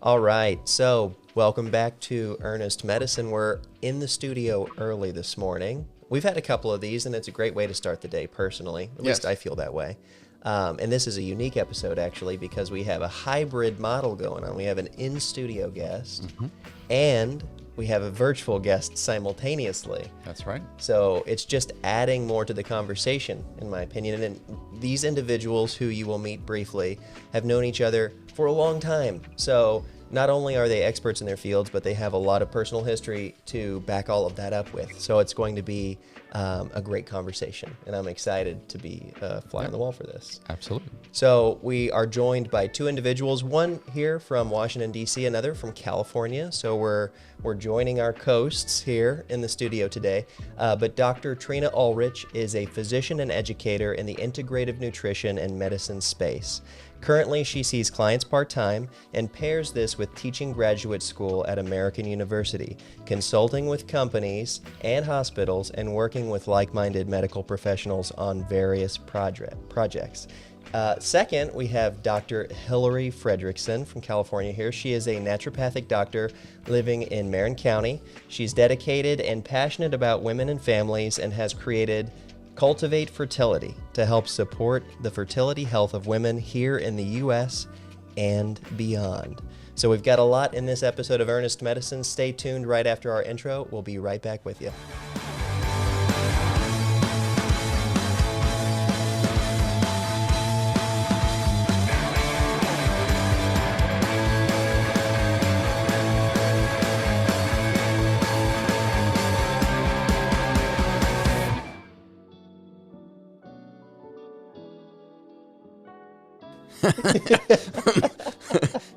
All right, so welcome back to Earnest Medicine. We're in the studio early this morning. We've had a couple of these, and it's a great way to start the day personally. At least I feel that way. And this is a unique episode, actually, because we have a hybrid model going on. We have an in-studio guest, and we have a virtual guest simultaneously. That's right. So it's just adding more to the conversation, in my opinion. And these individuals who you will meet briefly have known each other for a long time. So not only are they experts in their fields, but they have a lot of personal history to back all of that up with. So it's going to be a great conversation. And I'm excited to be fly on the wall for this. Absolutely. So we are joined by two individuals, one here from Washington, D.C., another from California. So we're joining our coasts here in the studio today. But Dr. Trina Ulrich is a physician and educator in the integrative nutrition and medicine space. Currently, she sees clients part-time and pairs this with teaching graduate school at American University, consulting with companies and hospitals, and working with like-minded medical professionals on various projects. Second, we have Dr. Hillary Frederickson from California here. She is a naturopathic doctor living in Marin County. She's dedicated and passionate about women and families and has created Cultivate Fertility to help support the fertility health of women here in the U.S. and beyond. So we've got a lot in this episode of Earnest Medicine. Stay tuned right after our intro. We'll be right back with you.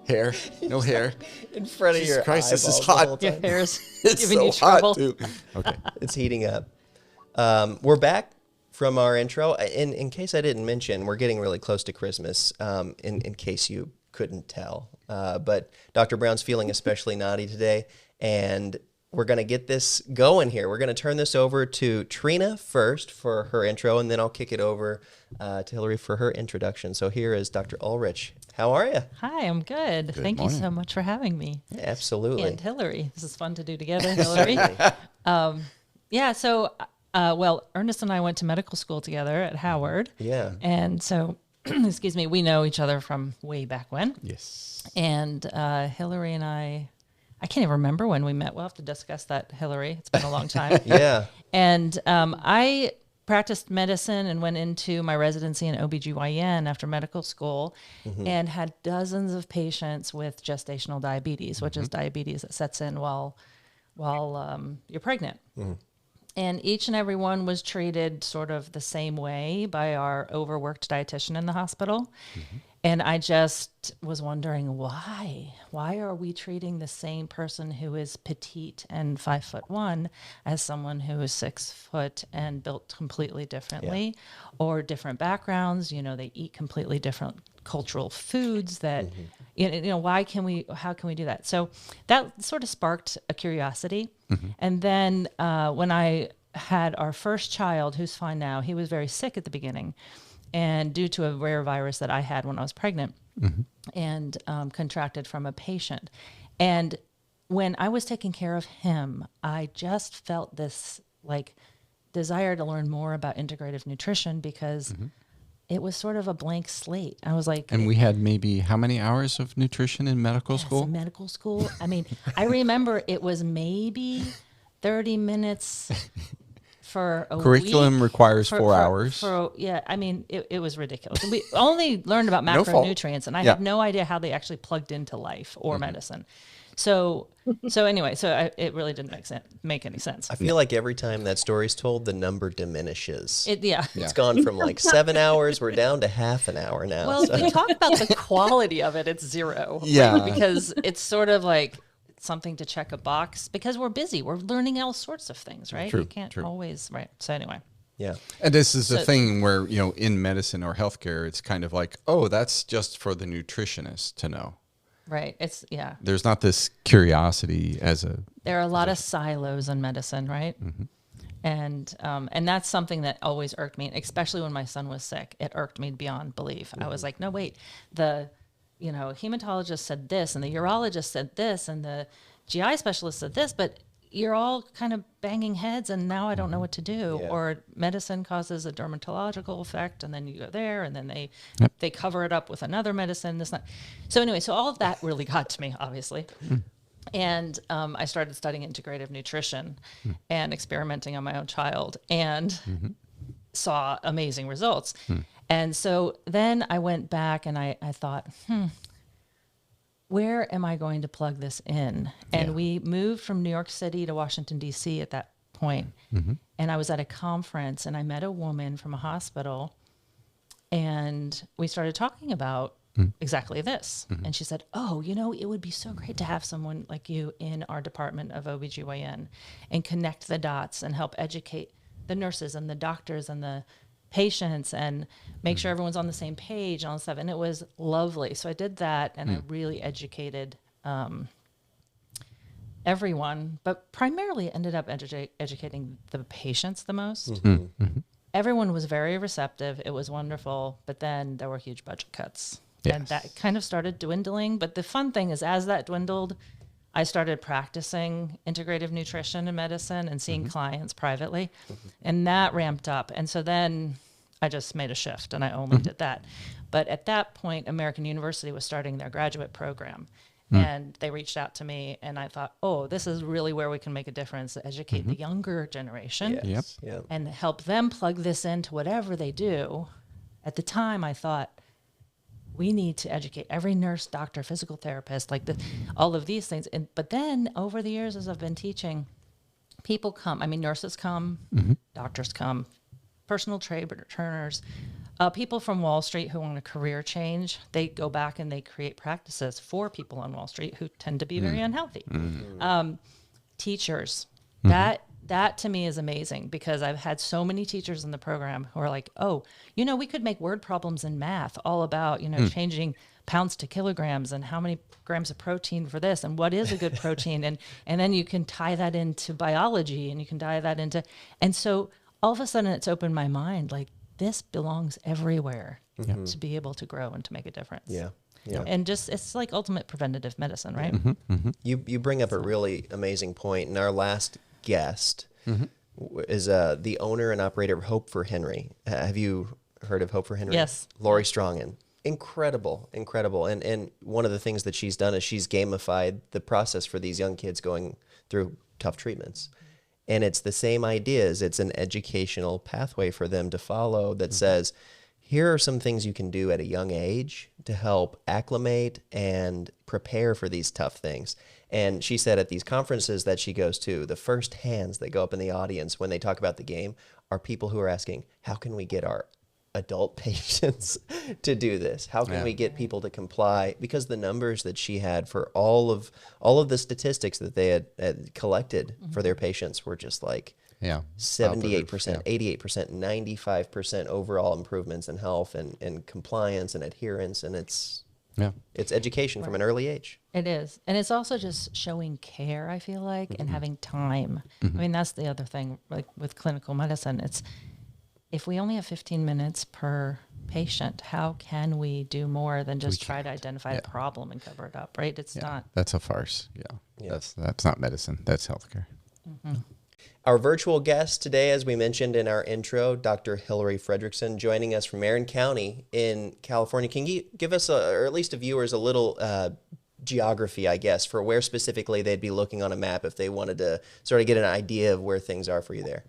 Hair, no hair. In front of Jesus your Christ, this is eyeballs the hot. whole Your time. hair's It's giving so you trouble. hot too. Okay. It's heating up. We're back from our intro. In case I didn't mention, we're getting really close to Christmas, in case you couldn't tell. But Dr. Brown's feeling especially naughty today, and we're going to get this going here. We're going to turn this over to Trina first for her intro, and then I'll kick it over to Hillary for her introduction. So here is Dr. Ulrich. How are you? Hi, I'm good. Thank you so morning. much for having me. Absolutely. And Hillary. This is fun to do together, Hillary. Ernest and I went to medical school together at Howard. Yeah. And so, excuse me, we know each other from way back when. Yes. And Hillary and I can't even remember when we met. We'll have to discuss that, Hillary. It's been a long time. Yeah. And I practiced medicine and went into my residency in OBGYN after medical school and had dozens of patients with gestational diabetes, which is diabetes that sets in while you're pregnant. And each and every one was treated sort of the same way by our overworked dietitian in the hospital. And I just was wondering why are we treating the same person who is petite and 5'1" as someone who is 6 foot and built completely differently, or different backgrounds? You know, they eat completely different cultural foods. That how can we do that? So that sort of sparked a curiosity. And then when I had our first child, who's fine now, he was very sick at the beginning. And due to a rare virus that I had when I was pregnant and contracted from a patient. And when I was taking care of him, I just felt this desire to learn more about integrative nutrition because it was sort of a blank slate. I was like... And we had maybe how many hours of nutrition in medical school? In medical school. I mean, I remember it was maybe 30 minutes... for a Curriculum week, requires 4 hours. I mean, it was ridiculous. We only learned about macronutrients, and I had no idea how they actually plugged into life or medicine. So anyway, it really didn't make any sense. I feel like every time that story's told, the number diminishes. Yeah. It's gone from like 7 hours. We're down to half an hour now. Well, if you talk about the quality of it, it's zero. Yeah. Right? Because it's sort of like something to check a box because we're busy. We're learning all sorts of things, right? You can't always, right? So anyway. Yeah. And this is the thing where, in medicine or healthcare, it's kind of like, oh, that's just for the nutritionist to know. Right. It's, There's not this curiosity there are a lot of silos in medicine, right? And that's something that always irked me, especially when my son was sick. It irked me beyond belief. I was like, no, wait, hematologist said this, and the urologist said this, and the GI specialist said this, but you're all kind of banging heads, and now I don't know what to do. Yeah. Or medicine causes a dermatological effect, and then you go there, and then they cover it up with another medicine. So anyway, so all of that really got to me, obviously. And I started studying integrative nutrition and experimenting on my own child, and saw amazing results. And so then I went back and I thought, where am I going to plug this in? And we moved from New York City to Washington, D.C. at that point. And I was at a conference, and I met a woman from a hospital, and we started talking about exactly this. And she said, oh, it would be so great to have someone like you in our department of OBGYN and connect the dots and help educate the nurses and the doctors and the patients and make sure everyone's on the same page and all that stuff. And it was lovely. So I did that, and I really educated everyone, but primarily ended up educating the patients the most. Everyone was very receptive. It was wonderful. But then there were huge budget cuts. Yes. And that kind of started dwindling. But the fun thing is, as that dwindled, I started practicing integrative nutrition and medicine and seeing clients privately, and that ramped up. And so then I just made a shift, and I only did that. But at that point, American University was starting their graduate program, and they reached out to me, and I thought, oh, this is really where we can make a difference, educate the younger generation and help them plug this into whatever they do. At the time, I thought, we need to educate every nurse, doctor, physical therapist, all of these things. But then over the years, as I've been teaching, people come. I mean, nurses come, doctors come, personal trainers, people from Wall Street who want a career change. They go back and they create practices for people on Wall Street who tend to be very unhealthy. Teachers, that to me is amazing, because I've had so many teachers in the program who are like, oh, we could make word problems in math all about, changing pounds to kilograms and how many grams of protein for this and what is a good protein. And then you can tie that into biology, and you can tie that into, and so all of a sudden it's opened my mind, like, this belongs everywhere to be able to grow and to make a difference. Yeah. And just, it's like ultimate preventative medicine, right? You bring up a really amazing point. And our last guest is the owner and operator of Hope for Henry. Have you heard of Hope for Henry? Yes. Lori Strongen. Incredible. And one of the things that she's done is she's gamified the process for these young kids going through tough treatments. And it's the same ideas. It's an educational pathway for them to follow that says, here are some things you can do at a young age to help acclimate and prepare for these tough things. And she said at these conferences that she goes to, the first hands that go up in the audience when they talk about the game are people who are asking, how can we get our adult patients to do this? How can we get people to comply? Because the numbers that she had for all of the statistics that they had collected for their patients were just like 78%, 88%, 95% overall improvements in health and compliance and adherence. And it's education from an early age. It is. And it's also just showing care, I feel like, and having time. I mean, that's the other thing, like with clinical medicine. It's, if we only have 15 minutes per patient, how can we do more than just try to identify the problem and cover it up, right? It's not. That's a farce. That's not medicine. That's healthcare. Our virtual guest today, as we mentioned in our intro, Dr. Hillary Frederickson, joining us from Marin County in California. Can you give us, or at least the viewers, a little geography, I guess, for where specifically they'd be looking on a map if they wanted to sort of get an idea of where things are for you there?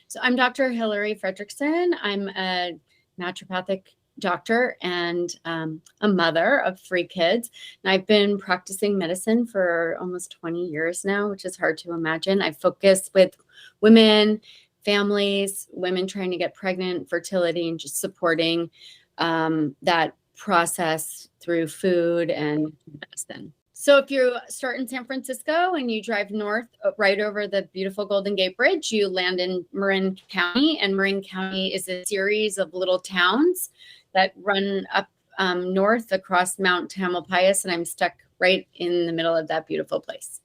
So I'm Dr. Hillary Frederickson. I'm a naturopathic doctor and a mother of 3 kids. And I've been practicing medicine for almost 20 years now, which is hard to imagine. I focus with women, families, women trying to get pregnant, fertility, and just supporting that process through food and medicine. So if you start in San Francisco and you drive north right over the beautiful Golden Gate Bridge, you land in Marin County. And Marin County is a series of little towns that run up north across Mount Tamalpais. And I'm stuck right in the middle of that beautiful place.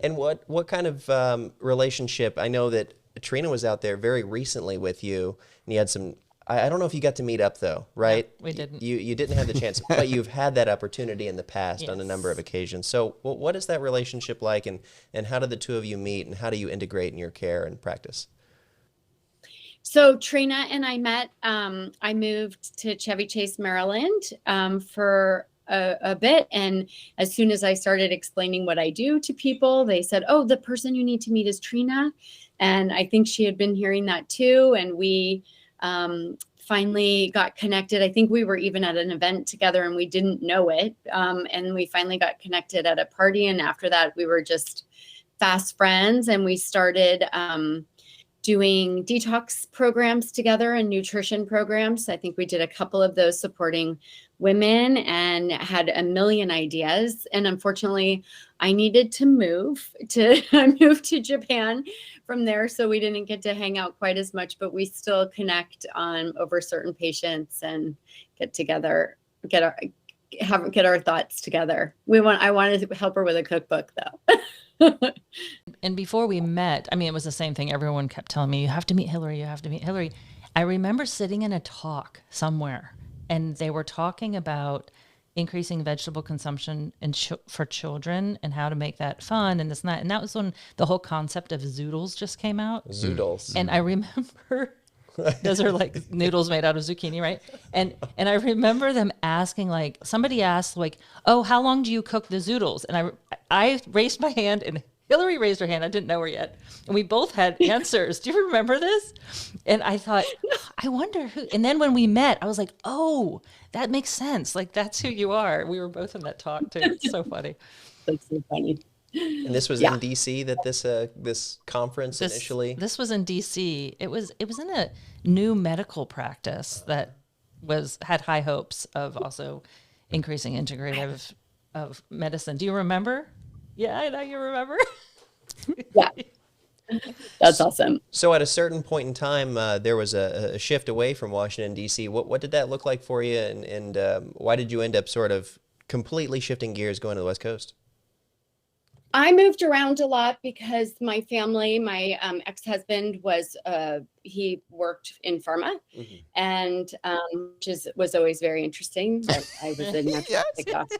And what kind of relationship? I know that Trina was out there very recently with you, and you had some I don't know if you got to meet up though, right? we didn't. You didn't have the chance, but you've had that opportunity in the past on a number of Yes. occasions. So what is that relationship like, and how did the two of you meet, and how do you integrate in your care and practice? So Trina and I met. I moved to Chevy Chase, Maryland, for a bit, and as soon as I started explaining what I do to people, they said, "Oh, the person you need to meet is Trina," and I think she had been hearing that too. And we finally got connected. I think we were even at an event together, and we didn't know it. And we finally got connected at a party, and after that, we were just fast friends, and we started doing detox programs together and nutrition programs. I think we did a couple of those supporting women and had a million ideas. And unfortunately, I needed to I moved to Japan from there. So we didn't get to hang out quite as much, but we still connect on over certain patients and get together, get our thoughts together. I wanted to help her with a cookbook though. And before we met, I mean, it was the same thing. Everyone kept telling me, you have to meet Hillary. You have to meet Hillary. I remember sitting in a talk somewhere, and they were talking about increasing vegetable consumption for children and how to make that fun and this and that. And that was when the whole concept of zoodles just came out. Zoodles. And I remember those are like noodles made out of zucchini, right? And I remember them asking, like, somebody asked, like, "Oh, how long do you cook the zoodles?" And I raised my hand, and Hillary raised her hand. I didn't know her yet, and we both had answers. Do you remember this? And I thought, I wonder who. And then when we met, I was like, "Oh, that makes sense. Like, that's who you are." We were both in that talk too. It's so funny. That's so funny. And this was in DC that this conference initially. This was in DC. It was in a new medical practice that had high hopes of also increasing integrative of medicine. Do you remember? Yeah, I know you remember. Yeah. That's awesome. So at a certain point in time, there was a shift away from Washington, D.C. What did that look like for you, and why did you end up sort of completely shifting gears going to the West Coast? I moved around a lot because my family, my ex-husband he worked in pharma, and which was always very interesting. I was a naturopathic doctor,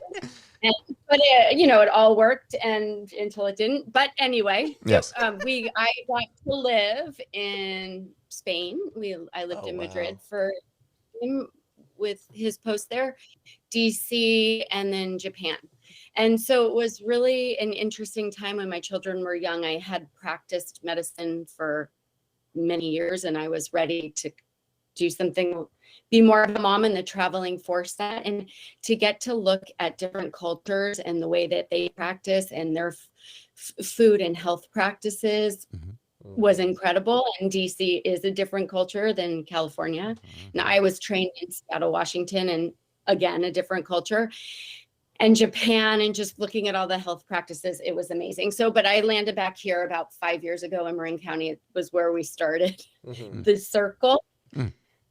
but it all worked until it didn't. But anyway, yes, I got to live in Spain. I lived in Madrid for him with his post there, DC, and then Japan. And so it was really an interesting time when my children were young. I had practiced medicine for many years, and I was ready to do something, be more of a mom, and the traveling forced that. And to get to look at different cultures and the way that they practice and their food and health practices was incredible. And DC is a different culture than California. Now, I was trained in Seattle, Washington, and again, a different culture. And Japan, and just looking at all the health practices, it was amazing. But I landed back here about 5 years ago in Marin County. It was where we started the circle.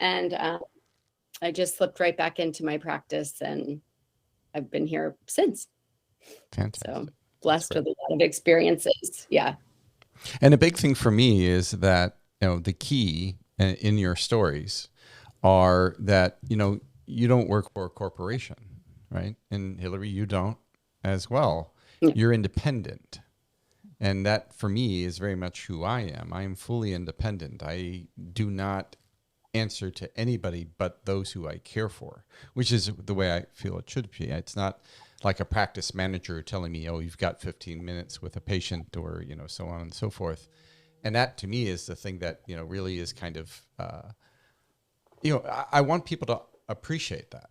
And I just slipped right back into my practice, and I've been here since. Fantastic. So blessed with a lot of experiences. Yeah. And a big thing for me is that, the key in your stories are that, you don't work for a corporation. Right. And Hillary, you don't as well. You're independent. And that for me is very much who I am. I am fully independent. I do not answer to anybody but those who I care for, which is the way I feel it should be. It's not like a practice manager telling me, oh, you've got 15 minutes with a patient, or, so on and so forth. And that to me is the thing that, really is kind of, I want people to appreciate that.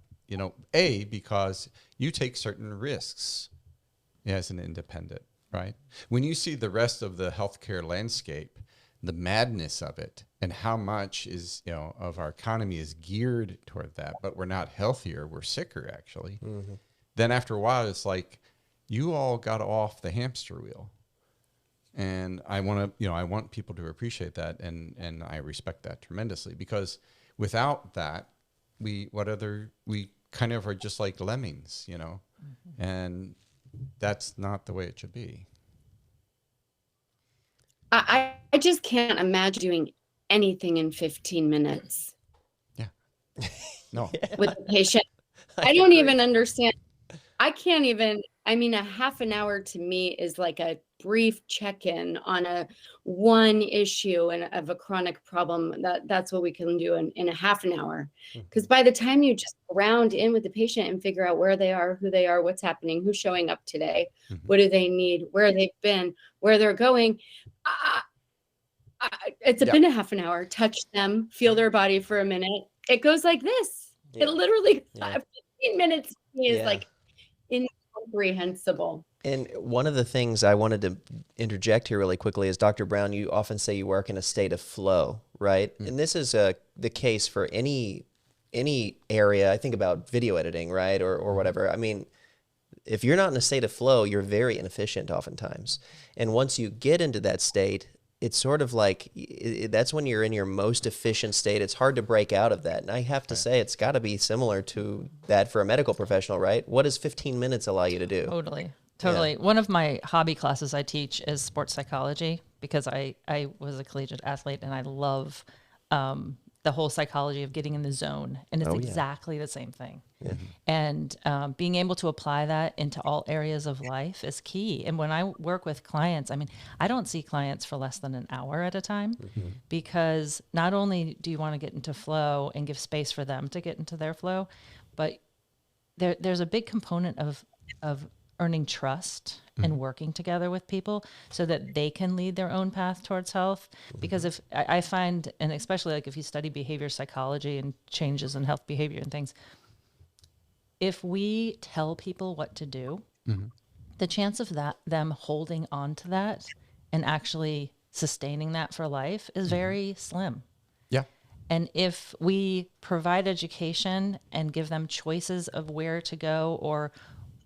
Because you take certain risks as an independent, right? When you see the rest of the healthcare landscape, the madness of it, and how much is, of our economy is geared toward that, but we're not healthier, we're sicker actually. Then after a while, it's like, you all got off the hamster wheel. And I want people to appreciate that, and I respect that tremendously, because without that, we kind of are just like lemmings, and that's not the way it should be. I just can't imagine doing anything in 15 minutes. No. with the patient. I don't even understand. I can't even, I mean, a half an hour to me is like a brief check-in on a one issue and of a chronic problem. That's what we can do in a half an hour. Because by the time you just round in with the patient and figure out where they are, who they are, what's happening, who's showing up today, what do they need, where they've been, where they're going, it's been a half an hour. Touch them, feel their body for a minute. It goes like this. It literally 15 minutes to me is like incomprehensible. And one of the things I wanted to interject here really quickly is, Dr. Brown, you often say you work in a state of flow, right? And this is the case for any area. I think about video editing, right, or whatever. I mean, if you're not in a state of flow, you're very inefficient oftentimes. And once you get into that state, it's sort of like that's when you're in your most efficient state. It's hard to break out of that. And I have to say, it's got to be similar to that for a medical professional, right? What does 15 minutes allow you to do? Totally. Yeah. One of my hobby classes I teach is sports psychology, because I was a collegiate athlete and I love the whole psychology of getting in the zone. And it's exactly the same thing. And being able to apply that into all areas of life is key. And when I work with clients, I mean, I don't see clients for less than an hour at a time, because not only do you want to get into flow and give space for them to get into their flow, but there's a big component of earning trust and working together with people so that they can lead their own path towards health. Because if I find, and especially like if you study behavior psychology and changes in health behavior and things, if we tell people what to do, the chance of them holding on to that and actually sustaining that for life is very slim. Yeah. And if we provide education and give them choices of where to go, or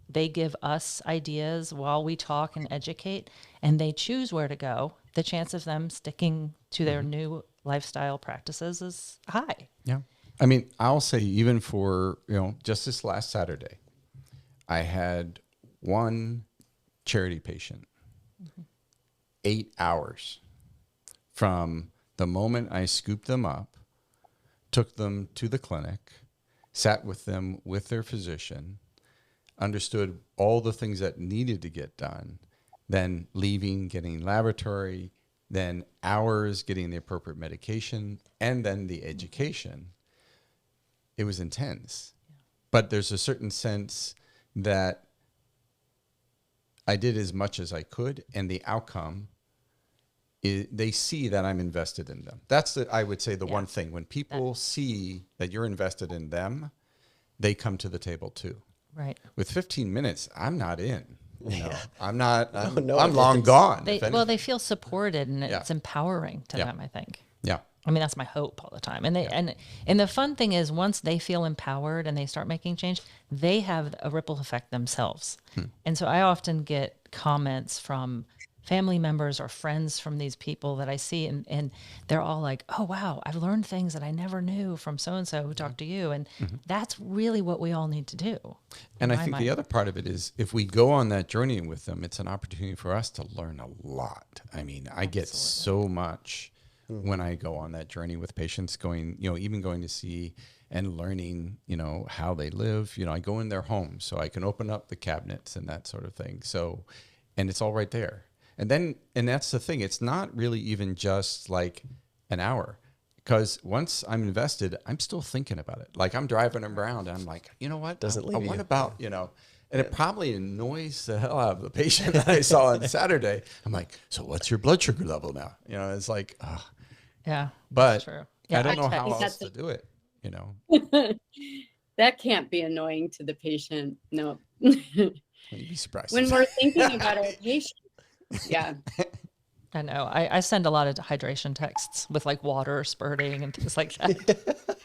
they give us ideas while we talk and educate, and they choose where to go, the chance of them sticking to their new lifestyle practices is high. Yeah. I mean, I'll say, even for, just this last Saturday, I had one charity patient, 8 hours from the moment I scooped them up, took them to the clinic, sat with them with their physician, understood all the things that needed to get done, then leaving, getting laboratory, then hours getting the appropriate medication, and then the education. It was intense. But there's a certain sense that I did as much as I could, and the outcome is they see that I'm invested in them. That's, I would say, the one thing. When people see that you're invested in them, they come to the table too. Right. With 15 minutes, I'm not in. I'm not. I'm long gone. They feel supported, and it's empowering to them, I think. Yeah. I mean, that's my hope all the time. And and the fun thing is, once they feel empowered and they start making change, they have a ripple effect themselves. And so I often get comments from family members or friends from these people that I see, and they're all like, oh, wow, I've learned things that I never knew from so-and-so who talked to you. And that's really what we all need to do. And I think the other part of it is, if we go on that journey with them, it's an opportunity for us to learn a lot. I mean, I get so much when I go on that journey with patients, going, even going to see and learning, how they live. I go in their homes so I can open up the cabinets and that sort of thing. So, and it's all right there. And that's the thing. It's not really even just like an hour, because once I'm invested, I'm still thinking about it. Like, I'm driving around and I'm like, you know what? What about, and it probably annoys the hell out of the patient that I saw on Saturday. I'm like, so what's your blood sugar level now? It's like, yeah, but that's true. Yeah, I don't know how else to do it, That can't be annoying to the patient. No. You'd be surprised. When we're thinking about our patient. Yeah. I know. I send a lot of hydration texts with like water spurting and things like that.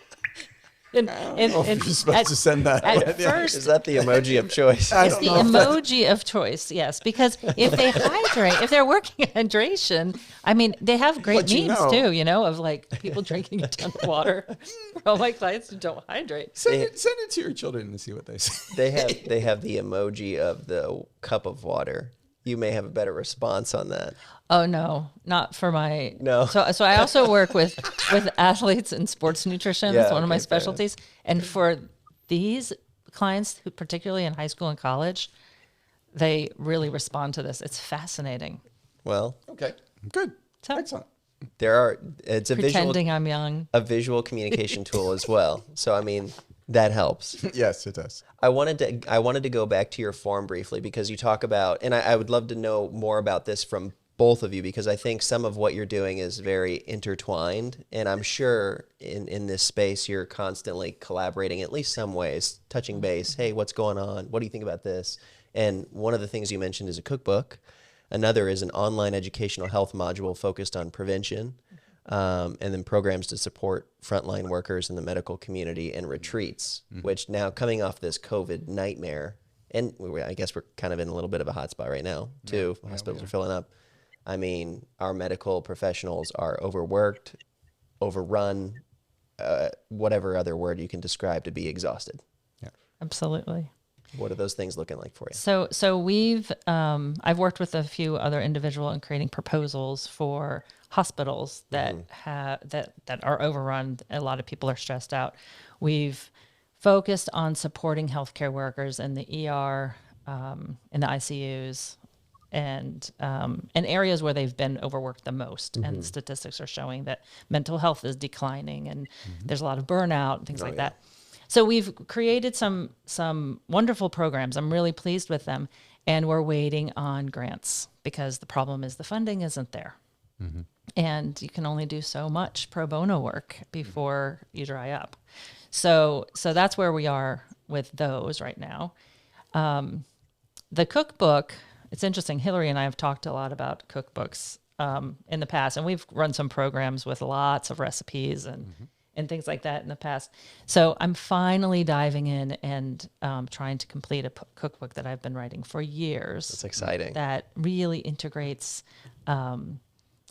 And you're supposed to send that. At first, is that the emoji of choice? It's the emoji of choice, yes. Because if they hydrate, if they're working hydration, I mean, they have great memes too, of like people drinking a ton of water. For all my clients who don't hydrate. Send it to your children and see what they say. They have the emoji of the cup of water. you may have a better response on that. Oh no, not for my. No. So I also work with athletes and sports nutrition. Yeah, It's one of my okay, fair enough. specialties. And for these clients, who particularly in high school and college, they really respond to this. It's fascinating. Well, Okay, good, So- excellent. it's a Pretending I'm young. visual communication tool as well. So, I mean, that helps. Yes, it does. I wanted to go back to your form briefly because you talk about, and I would love to know more about this from both of you, because I think some of what you're doing is very intertwined, and I'm sure in this space you're constantly collaborating, at least some ways, touching base. Hey, what's going on? What do you think about this? And one of the things you mentioned is a cookbook. Another is an online educational health module focused on prevention, and then programs to support frontline workers in the medical community and retreats, which now coming off this COVID nightmare, and I guess we're kind of in a little bit of a hot spot right now too. Hospitals are filling up. I mean, our medical professionals are overworked, overrun, whatever other word you can describe to be exhausted. Absolutely. What are those things looking like for you? So we've I've worked with a few other individuals in creating proposals for hospitals that have that are overrun. A lot of people are stressed out. We've focused on supporting healthcare workers in the ER, in the ICUs, and areas where they've been overworked the most. And the statistics are showing that mental health is declining, and there's a lot of burnout and things like that. So we've created some wonderful programs. I'm really pleased with them, and we're waiting on grants because the problem is the funding isn't there. And you can only do so much pro bono work before you dry up. So that's where we are with those right now. The cookbook, it's interesting. Hillary and I have talked a lot about cookbooks in the past, and we've run some programs with lots of recipes and things like that in the past. So I'm finally diving in and trying to complete a cookbook that I've been writing for years. That's exciting. That really integrates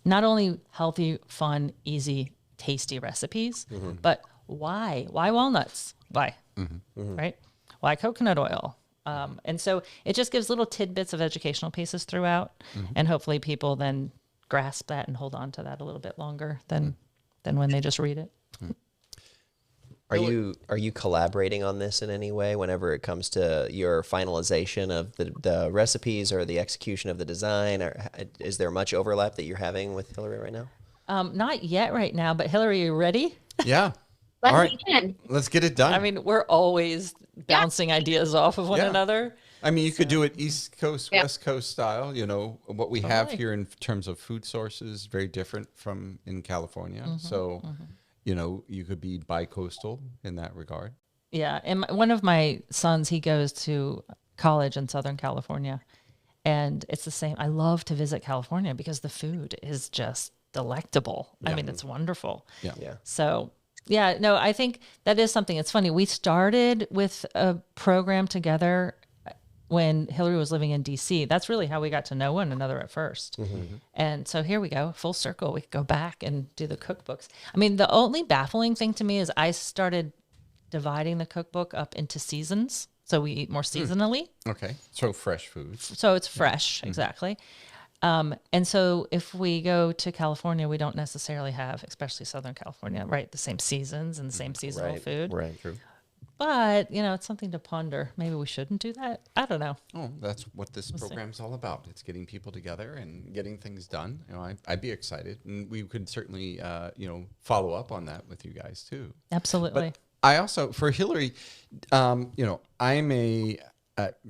not only healthy, fun, easy, tasty recipes, but why? Why walnuts? Why? Right? Why coconut oil? And so it just gives little tidbits of educational pieces throughout, and hopefully people then grasp that and hold on to that a little bit longer than when they just read it. Are you collaborating on this in any way whenever it comes to your finalization of the recipes or the execution of the design? Or is there much overlap that you're having with Hillary right now? Not yet right now, but Hillary, are you ready? Yeah. Let All me right. in. Let's get it done. I mean, we're always bouncing ideas off of one Yeah. another. I mean, you could do it East Coast, Yeah. West Coast style. You know, what we have Totally. here in terms of food sources, very different from in California. So, you know, you could be bi-coastal in that regard. Yeah, and one of my sons, he goes to college in Southern California, and it's the same. I love to visit California because the food is just delectable. I mean, it's wonderful. Yeah. Yeah. So, yeah, no, I think that is something. It's funny. We started with a program together when Hillary was living in DC. That's really how we got to know one another at first. And so here we go, full circle. We could go back and do the cookbooks. I mean, the only baffling thing to me is I started dividing the cookbook up into seasons. So we eat more seasonally. Okay. So fresh food. So it's fresh, exactly. And so if we go to California, we don't necessarily have, especially Southern California, right, the same seasons and the same seasonal food. Right. True. But, you know, it's something to ponder. Maybe we shouldn't do that. I don't know. Oh, that's what this program's all about. It's getting people together and getting things done. You know, I'd be excited, and we could certainly, you know, follow up on that with you guys too. Absolutely. But I also, for Hillary, you know, I'm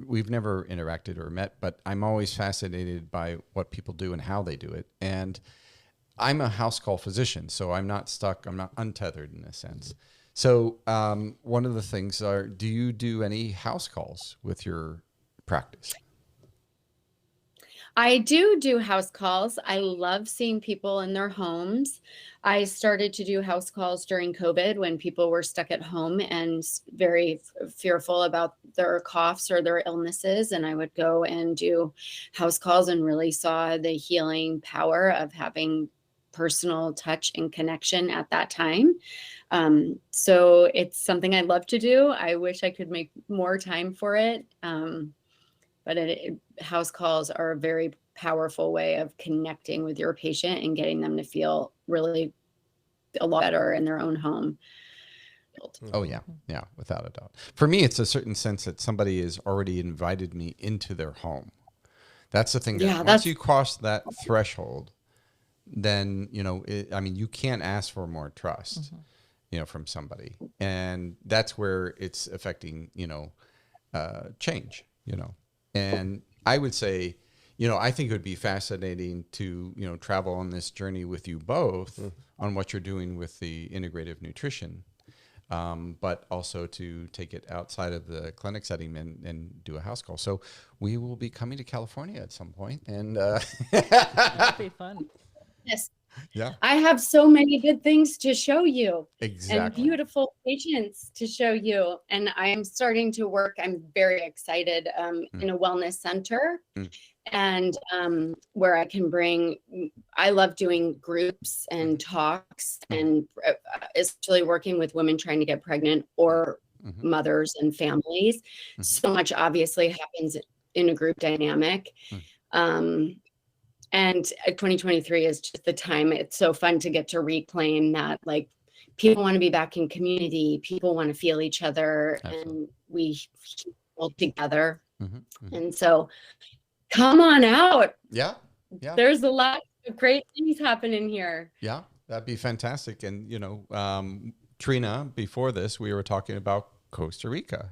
we've never interacted or met, but I'm always fascinated by what people do and how they do it. And I'm a house call physician, so I'm not stuck. I'm not untethered in a sense. So one of the things are, do you do any house calls with your practice? I do house calls. I love seeing people in their homes. I started to do house calls during COVID when people were stuck at home and very fearful about their coughs or their illnesses. And I would go and do house calls and really saw the healing power of having personal touch and connection at that time. So it's something I love to do. I wish I could make more time for it. but house calls are a very powerful way of connecting with your patient and getting them to feel really a lot better in their own home. Oh yeah, yeah, without a doubt. For me, it's a certain sense that somebody has already invited me into their home. That's the thing. That once you cross that threshold, then you can't ask for more trust, from somebody, and that's where it's affecting, change, And I would say, I think it would be fascinating to, travel on this journey with you both on what you're doing with the integrative nutrition. But also to take it outside of the clinic setting and do a house call. So we will be coming to California at some point, and that'd be fun. Yes. Yeah. I have so many good things to show you. Exactly. And beautiful patients to show you. And I'm starting to work. I'm very excited in a wellness center. And where I can I love doing groups and talks, and especially working with women trying to get pregnant or mothers and families. So much obviously happens in a group dynamic. And 2023 is just the time. It's so fun to get to reclaim that, like, people want to be back in community. People want to feel each other. Absolutely. And we all together. And so come on out. Yeah. Yeah. There's a lot of great things happening here. Yeah, that'd be fantastic. And, Trina, before this, we were talking about Costa Rica.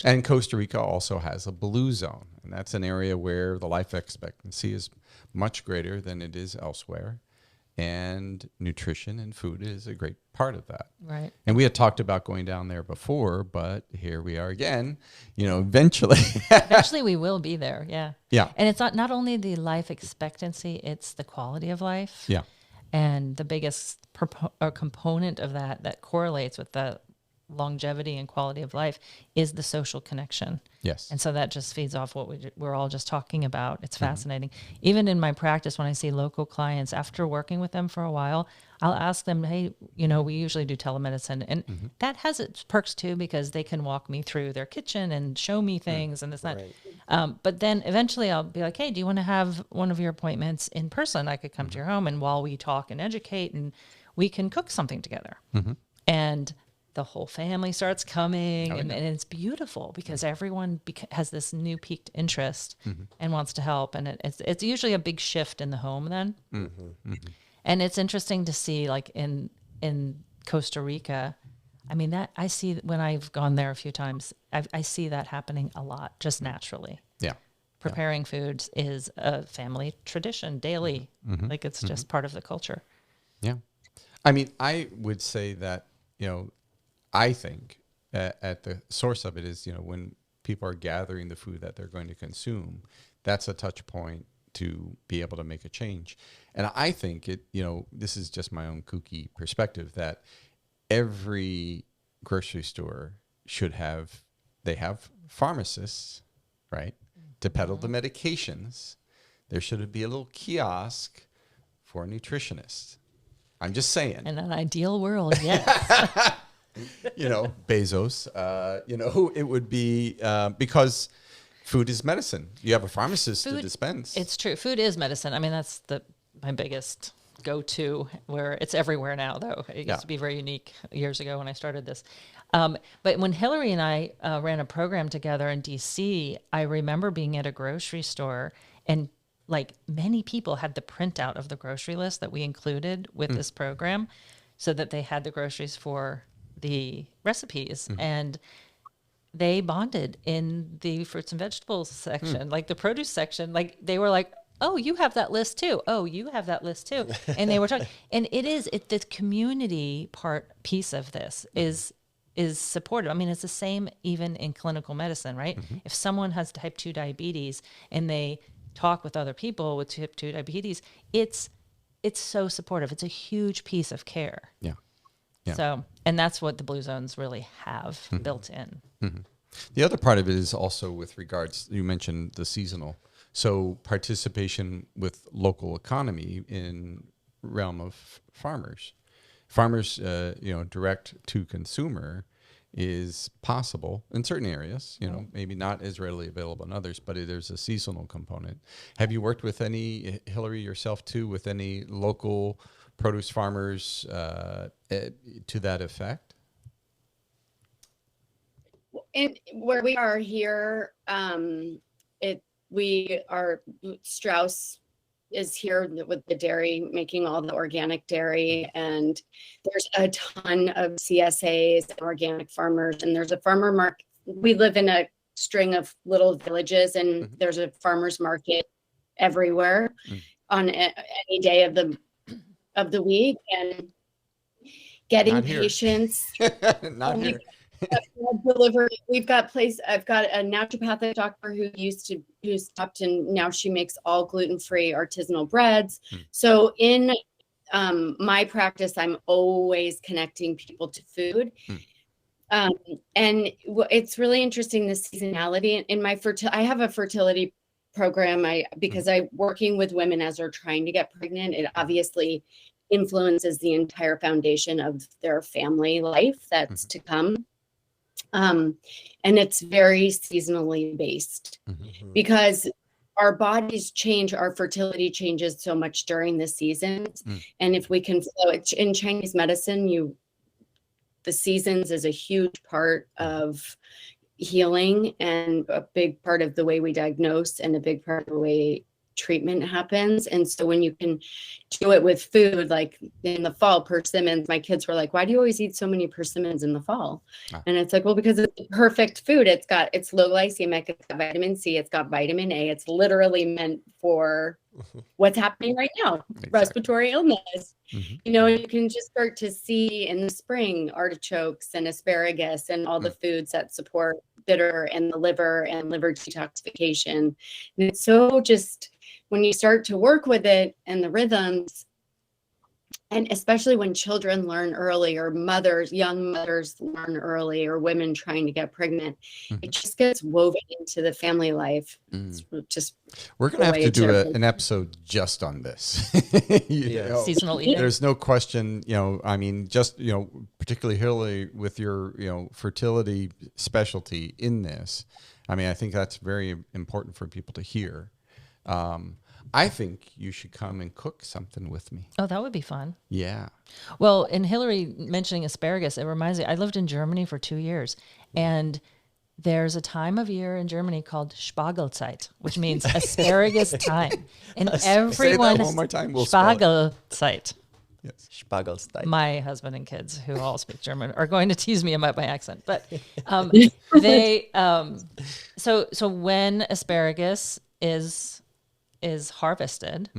And Costa Rica also has a blue zone. And that's an area where the life expectancy is much greater than it is elsewhere. And nutrition and food is a great part of that. Right. And we had talked about going down there before, but here we are again, eventually. Eventually we will be there. Yeah. Yeah. And it's not only the life expectancy, it's the quality of life. Yeah. And the biggest component of that correlates with the longevity and quality of life is the social connection. Yes. And so that just feeds off what we're all just talking about. It's fascinating. Even in my practice, when I see local clients, after working with them for a while, I'll ask them, hey, we usually do telemedicine. And that has its perks too, because they can walk me through their kitchen and show me things and this and that. Right. But then eventually I'll be like, hey, do you want to have one of your appointments in person? I could come to your home, and while we talk and educate, and we can cook something together. And the whole family starts coming, and it's beautiful because everyone has this new piqued interest and wants to help. And it's usually a big shift in the home then. And it's interesting to see, like in Costa Rica, I mean, that I see when I've gone there a few times, I see that happening a lot, just naturally. Yeah. Preparing foods is a family tradition daily. Like it's just part of the culture. Yeah. I mean, I would say that, I think at the source of it is, when people are gathering the food that they're going to consume, that's a touch point to be able to make a change. And I think this is just my own kooky perspective, that every grocery store they have pharmacists, right, to peddle the medications. There should be a little kiosk for nutritionists. I'm just saying. In an ideal world, yes. Bezos, it would be because food is medicine. You have a pharmacist to dispense. It's true. Food is medicine. I mean, that's my biggest go-to, where it's everywhere now, though. It used to be very unique years ago when I started this. But when Hillary and I ran a program together in DC, I remember being at a grocery store, and like many people had the printout of the grocery list that we included with this program, so that they had the groceries for the recipes, and they bonded in the fruits and vegetables section, like the produce section. Like they were like, oh, you have that list too. Oh, you have that list too. And they were talking, and the community piece of this is supportive. I mean, it's the same even in clinical medicine, right? If someone has type 2 diabetes and they talk with other people with type 2 diabetes, it's so supportive. It's a huge piece of care. Yeah. Yeah. So, and that's what the blue zones really have built in. The other part of it is also with regards, you mentioned the seasonal. So participation with local economy in realm of farmers, direct to consumer, is possible in certain areas, maybe not as readily available in others, but there's a seasonal component. Have you worked with any, Hillary, yourself too, with any local produce farmers to that effect? And where we are here, Strauss is here with the dairy, making all the organic dairy, and there's a ton of CSAs and organic farmers, and there's a farmer market. We live in a string of little villages, and there's a farmer's market everywhere on any day of the week, and getting patients. Not here. I've got a naturopathic doctor who stopped, and now she makes all gluten-free artisanal breads. So in my practice, I'm always connecting people to food. And it's really interesting, the seasonality in my I have a fertility program. Because I'm working with women as they're trying to get pregnant. It obviously influences the entire foundation of their family life that's to come. And it's very seasonally based because our bodies change, our fertility changes so much during the seasons. And if we can flow it in Chinese medicine, the seasons is a huge part of healing and a big part of the way we diagnose and a big part of the way treatment happens. And so when you can do it with food, like in the fall, persimmons, my kids were like, why do you always eat so many persimmons in the fall? And it's like, well, because it's perfect food. It's low glycemic, it's got vitamin C, it's got vitamin A. It's literally meant for what's happening right now, respiratory illness. You can just start to see in the spring artichokes and asparagus and all the foods that support bitter and the liver and liver detoxification. And it's so just, when you start to work with it and the rhythms, and especially when children learn early, or young mothers learn early, or women trying to get pregnant, it just gets woven into the family life. It's just, we're going to have to do an episode just on this. Seasonal eating. There's no question, particularly Hillary with your, fertility specialty in this. I think that's very important for people to hear. I think you should come and cook something with me. Oh, that would be fun. Yeah. Well, and Hillary mentioning asparagus, it reminds me, I lived in Germany for 2 years, and there's a time of year in Germany called Spargelzeit, which means asparagus time. And everyone, say that one more time, we'll Spargelzeit. Yes. Spargelzeit. My husband and kids, who all speak German, are going to tease me about my accent. But so when asparagus is harvested,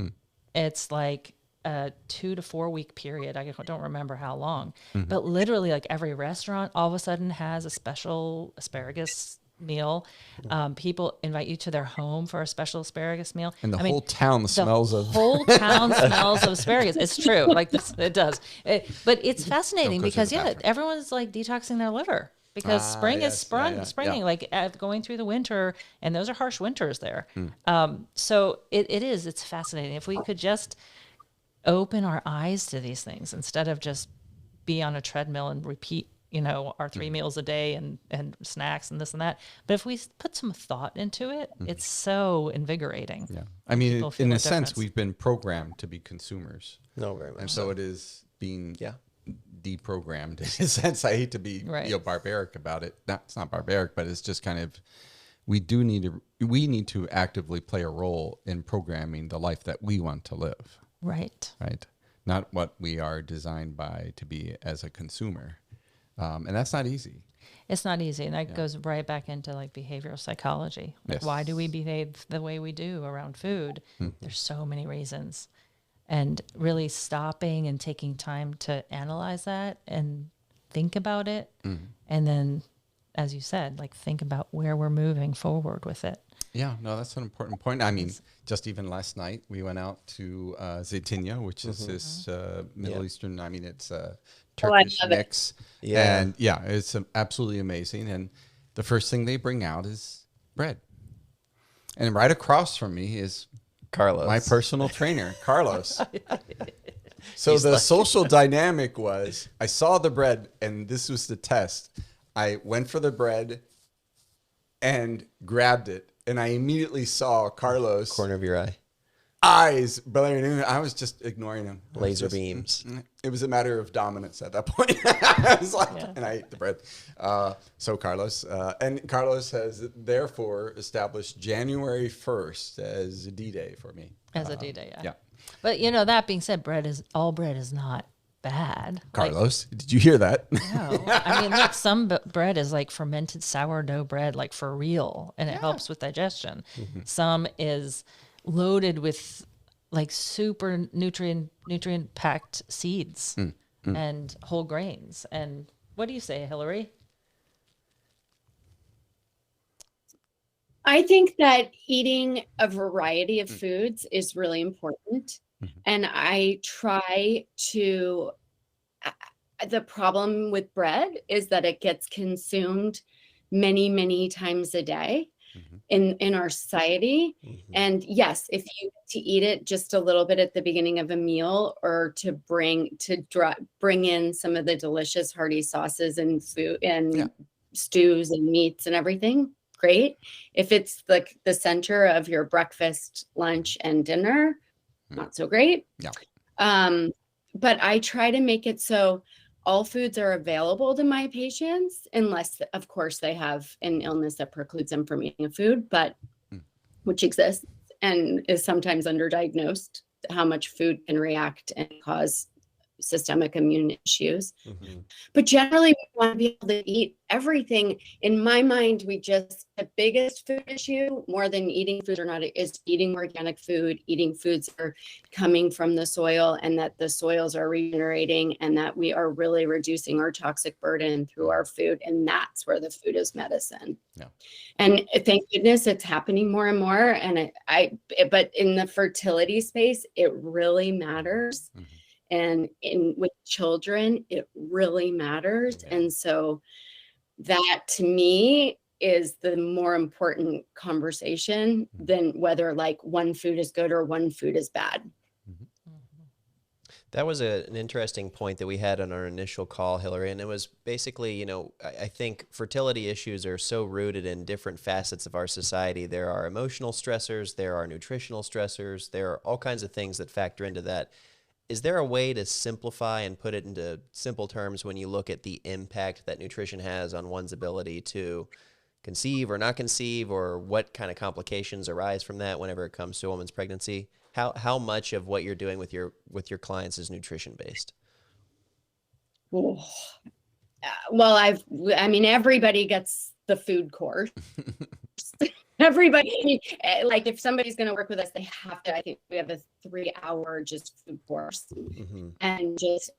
it's like a 2 to 4 week period. I don't remember how long, but literally like every restaurant all of a sudden has a special asparagus meal. People invite you to their home for a special asparagus meal. And the whole town smells of asparagus. It's true. Like this, it does. But it's fascinating because everyone's like detoxing their liver. Because spring is springing, like going through the winter, and those are harsh winters there. So it's fascinating. If we could just open our eyes to these things instead of just be on a treadmill and repeat, our 3 meals a day and snacks and this and that. But if we put some thought into it, it's so invigorating. Yeah. In a sense, we've been programmed to be consumers. No, very much. And so it is being deprogrammed in a sense. I hate to be barbaric about it. It's not barbaric, but it's just kind of, we need to actively play a role in programming the life that we want to live. Right. Not what we are designed to be as a consumer. And that's not easy. It's not easy. And that goes right back into like behavioral psychology. Like, why do we behave the way we do around food? There's so many reasons. And really stopping and taking time to analyze that and think about it. And then, as you said, like think about where we're moving forward with it. Yeah, no, that's an important point. Just even last night, we went out to Zeytinyağı, which is this Middle Eastern, it's a Turkish mix. Yeah. And it's absolutely amazing. And the first thing they bring out is bread. And right across from me is Carlos, my personal trainer, Carlos. So the social dynamic was, I saw the bread, and this was the test. I went for the bread and grabbed it, and I immediately saw Carlos' Corner of your eye. eyes blaring in. I was just ignoring him. Laser beams. It was a matter of dominance at that point. I was like, Yeah. and I ate the bread. So Carlos, and Carlos has therefore established January 1st as D-Day for me. As a D-Day, yeah. Yeah. But that being said, all bread is not bad. Carlos, did you hear that? No, I mean, look, some bread is like fermented sourdough bread, like for real, and it helps with digestion. Some is loaded with like super nutrient packed seeds and whole grains. And what do you say, Hillary? I think that eating a variety of foods is really important. And I try to, the problem with bread is that it gets consumed many, many times a day in our society. And yes, if you to eat it just a little bit at the beginning of a meal, or to bring in some of the delicious hearty sauces and food and stews and meats and everything, great. If it's like the center of your breakfast, lunch, and dinner, not so great. But I try to make it so all foods are available to my patients, unless, of course, they have an illness that precludes them from eating a food, but which exists and is sometimes underdiagnosed, how much food can react and cause systemic immune issues. But generally, we want to be able to eat everything. In my mind, the biggest food issue, more than eating food or not, is eating organic food, eating foods that are coming from the soil, and that the soils are regenerating, and that we are really reducing our toxic burden through our food. And that's where the food is medicine. And thank goodness it's happening more and more. And but in the fertility space, it really matters. And with children, it really matters. And so that, to me, is the more important conversation than whether like one food is good or one food is bad. That was an interesting point that we had on our initial call, Hillary, and it was basically, I think fertility issues are so rooted in different facets of our society. There are emotional stressors, there are nutritional stressors, there are all kinds of things that factor into that. Is there a way to simplify and put it into simple terms when you look at the impact that nutrition has on one's ability to conceive or not conceive, or what kind of complications arise from that whenever it comes to a woman's pregnancy? How much of what you're doing with your clients is nutrition based? Well, everybody gets the food course. Everybody, like if somebody's going to work with us, they have to, I think we have a 3-hour just food course and just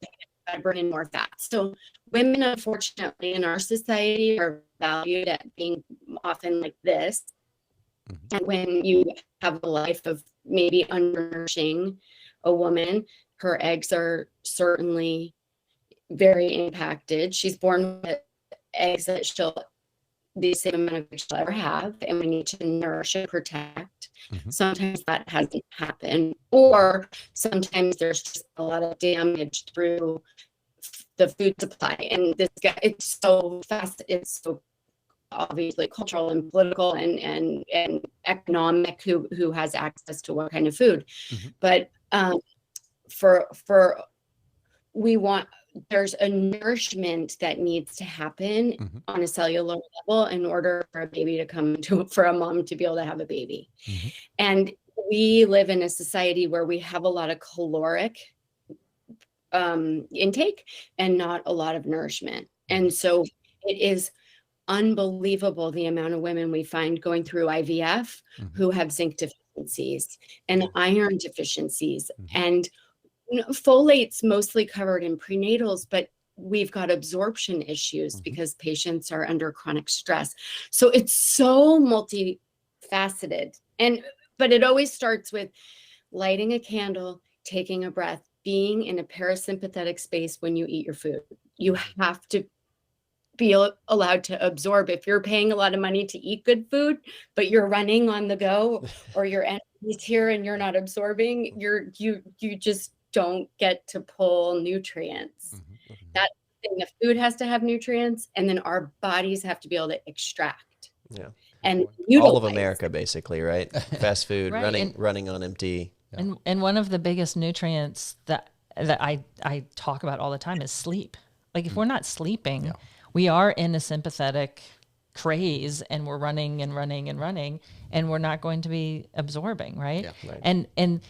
bring in more fat. So women, unfortunately, in our society are valued at being often like this. And when you have a life of maybe undernourishing a woman, her eggs are certainly very impacted. She's born with eggs that she'll the same amount of eggs she'll ever have, and we need to nourish and protect. Sometimes that hasn't happened, or sometimes there's just a lot of damage through the food supply. And it's so fast, it's so obviously cultural and political and economic who has access to what kind of food. But there's a nourishment that needs to happen on a cellular level in order for a baby to for a mom to be able to have a baby. And we live in a society where we have a lot of caloric intake and not a lot of nourishment. And so it is unbelievable the amount of women we find going through IVF who have zinc deficiencies and iron deficiencies, and folate's mostly covered in prenatals, but we've got absorption issues because patients are under chronic stress. So it's so multifaceted. But it always starts with lighting a candle, taking a breath, being in a parasympathetic space when you eat your food. You have to be allowed to absorb. If you're paying a lot of money to eat good food, but you're running on the go, or your energy's here and you're not absorbing, you just don't get to pull nutrients. thing. The food has to have nutrients, and then our bodies have to be able to extract. Yeah. And All of utilize. America, basically, right? Fast food, Right. running on empty. And one of the biggest nutrients that I talk about all the time is sleep. Like if we're not sleeping, we are in a sympathetic craze and we're running and running and running, and we're not going to be absorbing, right? Yeah, right. And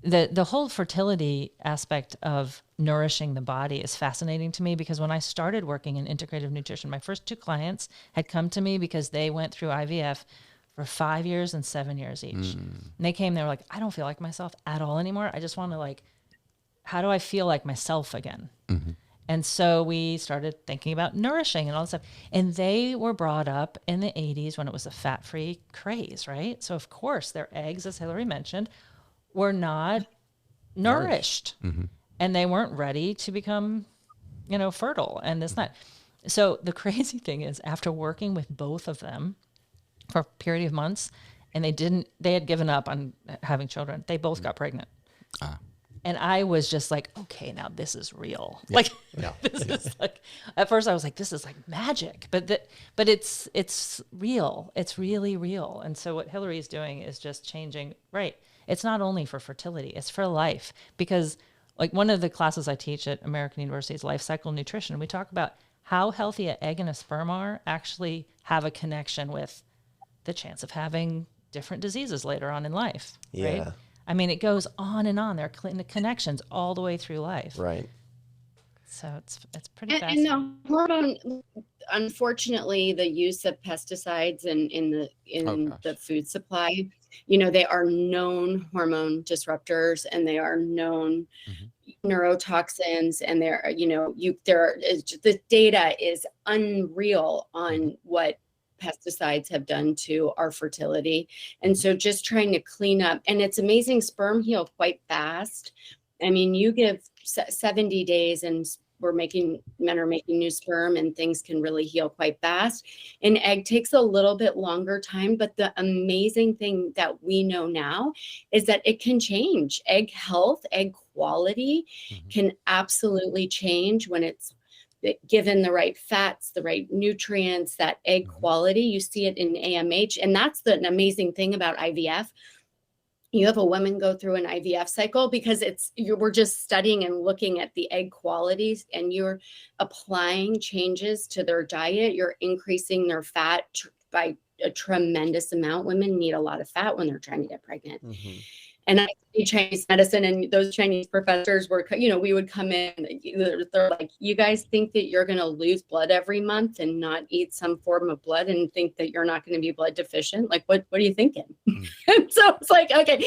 the whole fertility aspect of nourishing the body is fascinating to me, because when I started working in integrative nutrition, my first 2 clients had come to me because they went through IVF for 5 years and 7 years each. And they came, they were like, I don't feel like myself at all anymore. I just want to, like, how do I feel like myself again? And so we started thinking about nourishing and all this stuff. And they were brought up in the 80s when it was a fat-free craze, right? So of course their eggs, as Hillary mentioned, were not nourished. And they weren't ready to become, fertile and this, that. So the crazy thing is, after working with both of them for a period of months, and they had given up on having children, they both got pregnant. And I was just like, okay, now this is real. Like, this is like, at first I was like, this is like magic, but it's real. It's really real. And so what Hillary is doing is just changing, right? It's not only for fertility, it's for life. Because like one of the classes I teach at American University is life cycle nutrition. We talk about how healthy an egg and a sperm are actually have a connection with the chance of having different diseases later on in life. Yeah. Right? I mean, it goes on and on. There are connections all the way through life. Right. So it's pretty And fascinating. the hormone, unfortunately, the use of pesticides in the food supply, they are known hormone disruptors, and they are known neurotoxins, and the data is unreal on what pesticides have done to our fertility. And so just trying to clean up, and it's amazing, sperm heal quite fast. I mean, you give 70 days and men are making new sperm, and things can really heal quite fast. An egg takes a little bit longer time, but the amazing thing that we know now is that it can change. Egg health, egg quality can absolutely change when it's given the right fats, the right nutrients, that egg quality. You see it in AMH. And that's an amazing thing about IVF. You have a woman go through an IVF cycle because we're just studying and looking at the egg qualities, and you're applying changes to their diet. You're increasing their fat by a tremendous amount. Women need a lot of fat when they're trying to get pregnant. And I studied Chinese medicine, and those Chinese professors were, we would come in, they're like, you guys think that you're going to lose blood every month and not eat some form of blood and think that you're not going to be blood deficient? Like, what are you thinking? And so it's like, okay,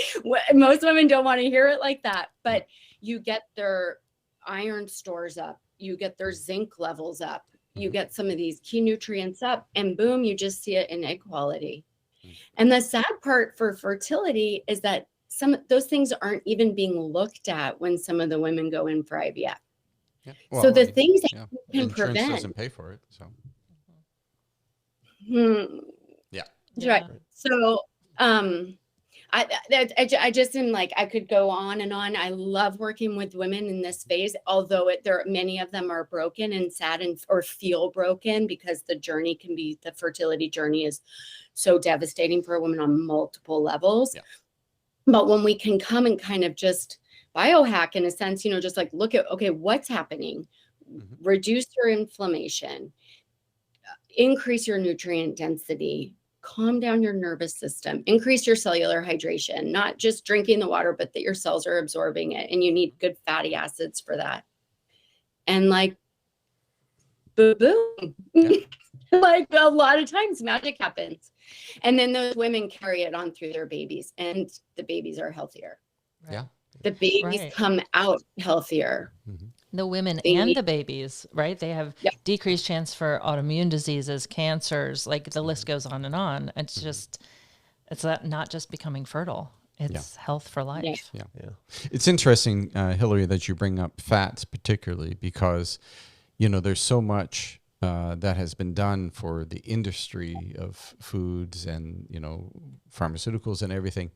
most women don't want to hear it like that, but you get their iron stores up, you get their zinc levels up, you get some of these key nutrients up, and boom, you just see it in egg quality. And the sad part for fertility is that some of those things aren't even being looked at when some of the women go in for IVF. Yeah. Well, so the things that you can insurance prevent doesn't pay for it. So. Yeah. Right. So I just am like, I could go on and on. I love working with women in this phase, although many of them are broken and sad or feel broken, because the fertility journey is so devastating for a woman on multiple levels. Yeah. But when we can come and kind of just biohack in a sense, just like look at, okay, what's happening? Reduce your inflammation, increase your nutrient density, calm down your nervous system, increase your cellular hydration, not just drinking the water, but that your cells are absorbing it. And you need good fatty acids for that. And like, boom. Yeah. Like a lot of times magic happens. And then those women carry it on through their babies, and the babies are healthier. Right. Yeah. The babies come out healthier. The women and the babies, right? They have decreased chance for autoimmune diseases, cancers, like the list goes on and on. It's not just becoming fertile. It's health for life. Yeah. It's interesting, Hillary, that you bring up fats particularly, because, there's so much that has been done for the industry of foods and, pharmaceuticals and everything,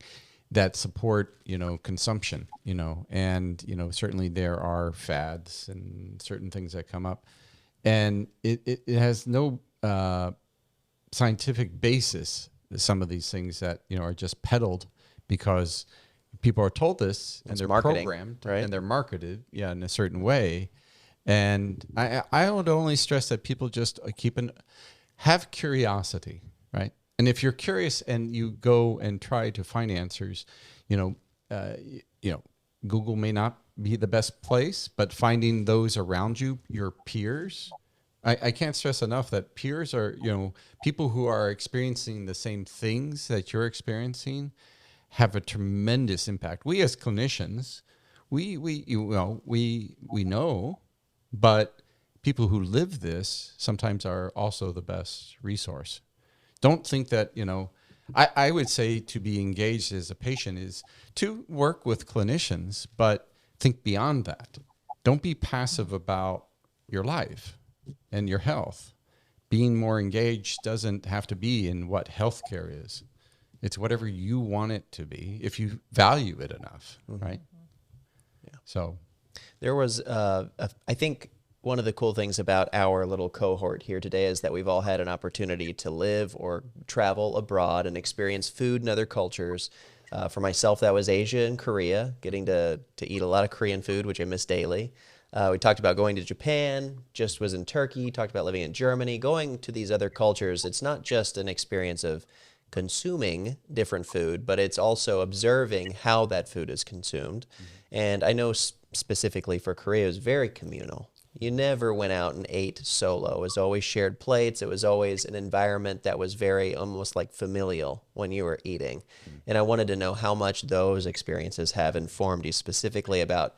that support, consumption, and, certainly there are fads and certain things that come up, and it has no scientific basis, some of these things that, are just peddled because people are told this and they're programmed, right? And they're marketed, in a certain way. And I would only stress that people just have curiosity, right? And if you're curious and you go and try to find answers, Google may not be the best place, but finding those around you, your peers, I can't stress enough that peers are, people who are experiencing the same things that you're experiencing have a tremendous impact. We as clinicians, we know, but people who live this sometimes are also the best resource. Don't think that, I would say to be engaged as a patient is to work with clinicians, but think beyond that. Don't be passive about your life and your health. Being more engaged doesn't have to be in what healthcare is. It's whatever you want it to be if you value it enough, right? Yeah. So there was, I think one of the cool things about our little cohort here today is that we've all had an opportunity to live or travel abroad and experience food in other cultures. For myself, that was Asia and Korea, getting to eat a lot of Korean food, which I miss daily. We talked about going to Japan, just was in Turkey, talked about living in Germany, going to these other cultures. It's not just an experience of consuming different food, but it's also observing how that food is consumed. And I know specifically for Korea, it was very communal. You never went out and ate solo. It was always shared plates. It was always an environment that was very almost like familial when you were eating. And I wanted to know how much those experiences have informed you specifically about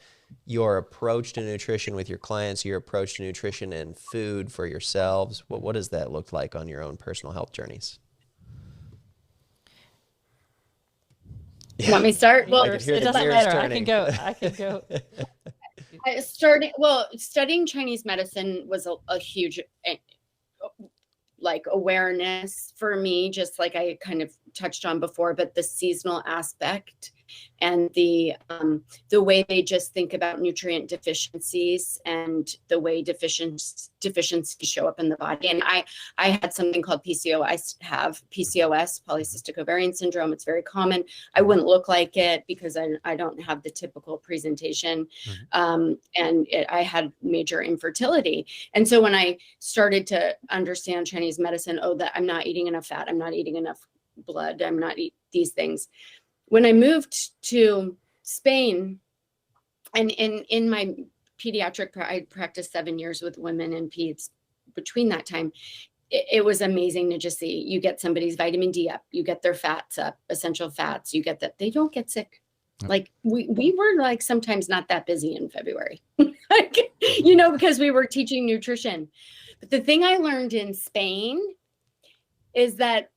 your approach to nutrition with your clients, your approach to nutrition and food for yourselves. What does that look like on your own personal health journeys? You want me to start? Well, it doesn't matter. I can go. Studying Chinese medicine was a huge awareness for me, just like I kind of touched on before, but the seasonal aspect and the way they just think about nutrient deficiencies and the way deficiencies show up in the body. And I had something called PCOS, polycystic ovarian syndrome. It's very common. I wouldn't look like it because I don't have the typical presentation. I had major infertility. And so when I started to understand Chinese medicine, that I'm not eating enough fat, I'm not eating enough blood, I'm not eating these things. When I moved to Spain, and in my pediatric, I practiced 7 years with women and peds. Between that time, it was amazing to just see, you get somebody's vitamin D up, you get their fats up, essential fats, you get that they don't get sick. Like we were like sometimes not that busy in February, because we were teaching nutrition. But the thing I learned in Spain is that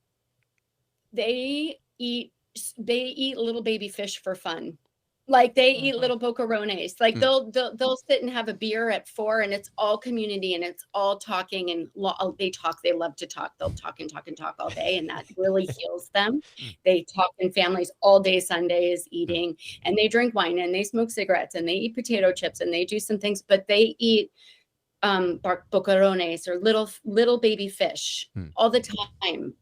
they eat little baby fish for fun. Like they eat little bocarones. Like they'll sit and have a beer at 4, and it's all community and it's all talking and they talk. They love to talk. They'll talk and talk and talk all day, and that really heals them. They talk in families all day Sundays eating, and they drink wine and they smoke cigarettes and they eat potato chips and they do some things, but they eat bocarones or little baby fish all the time.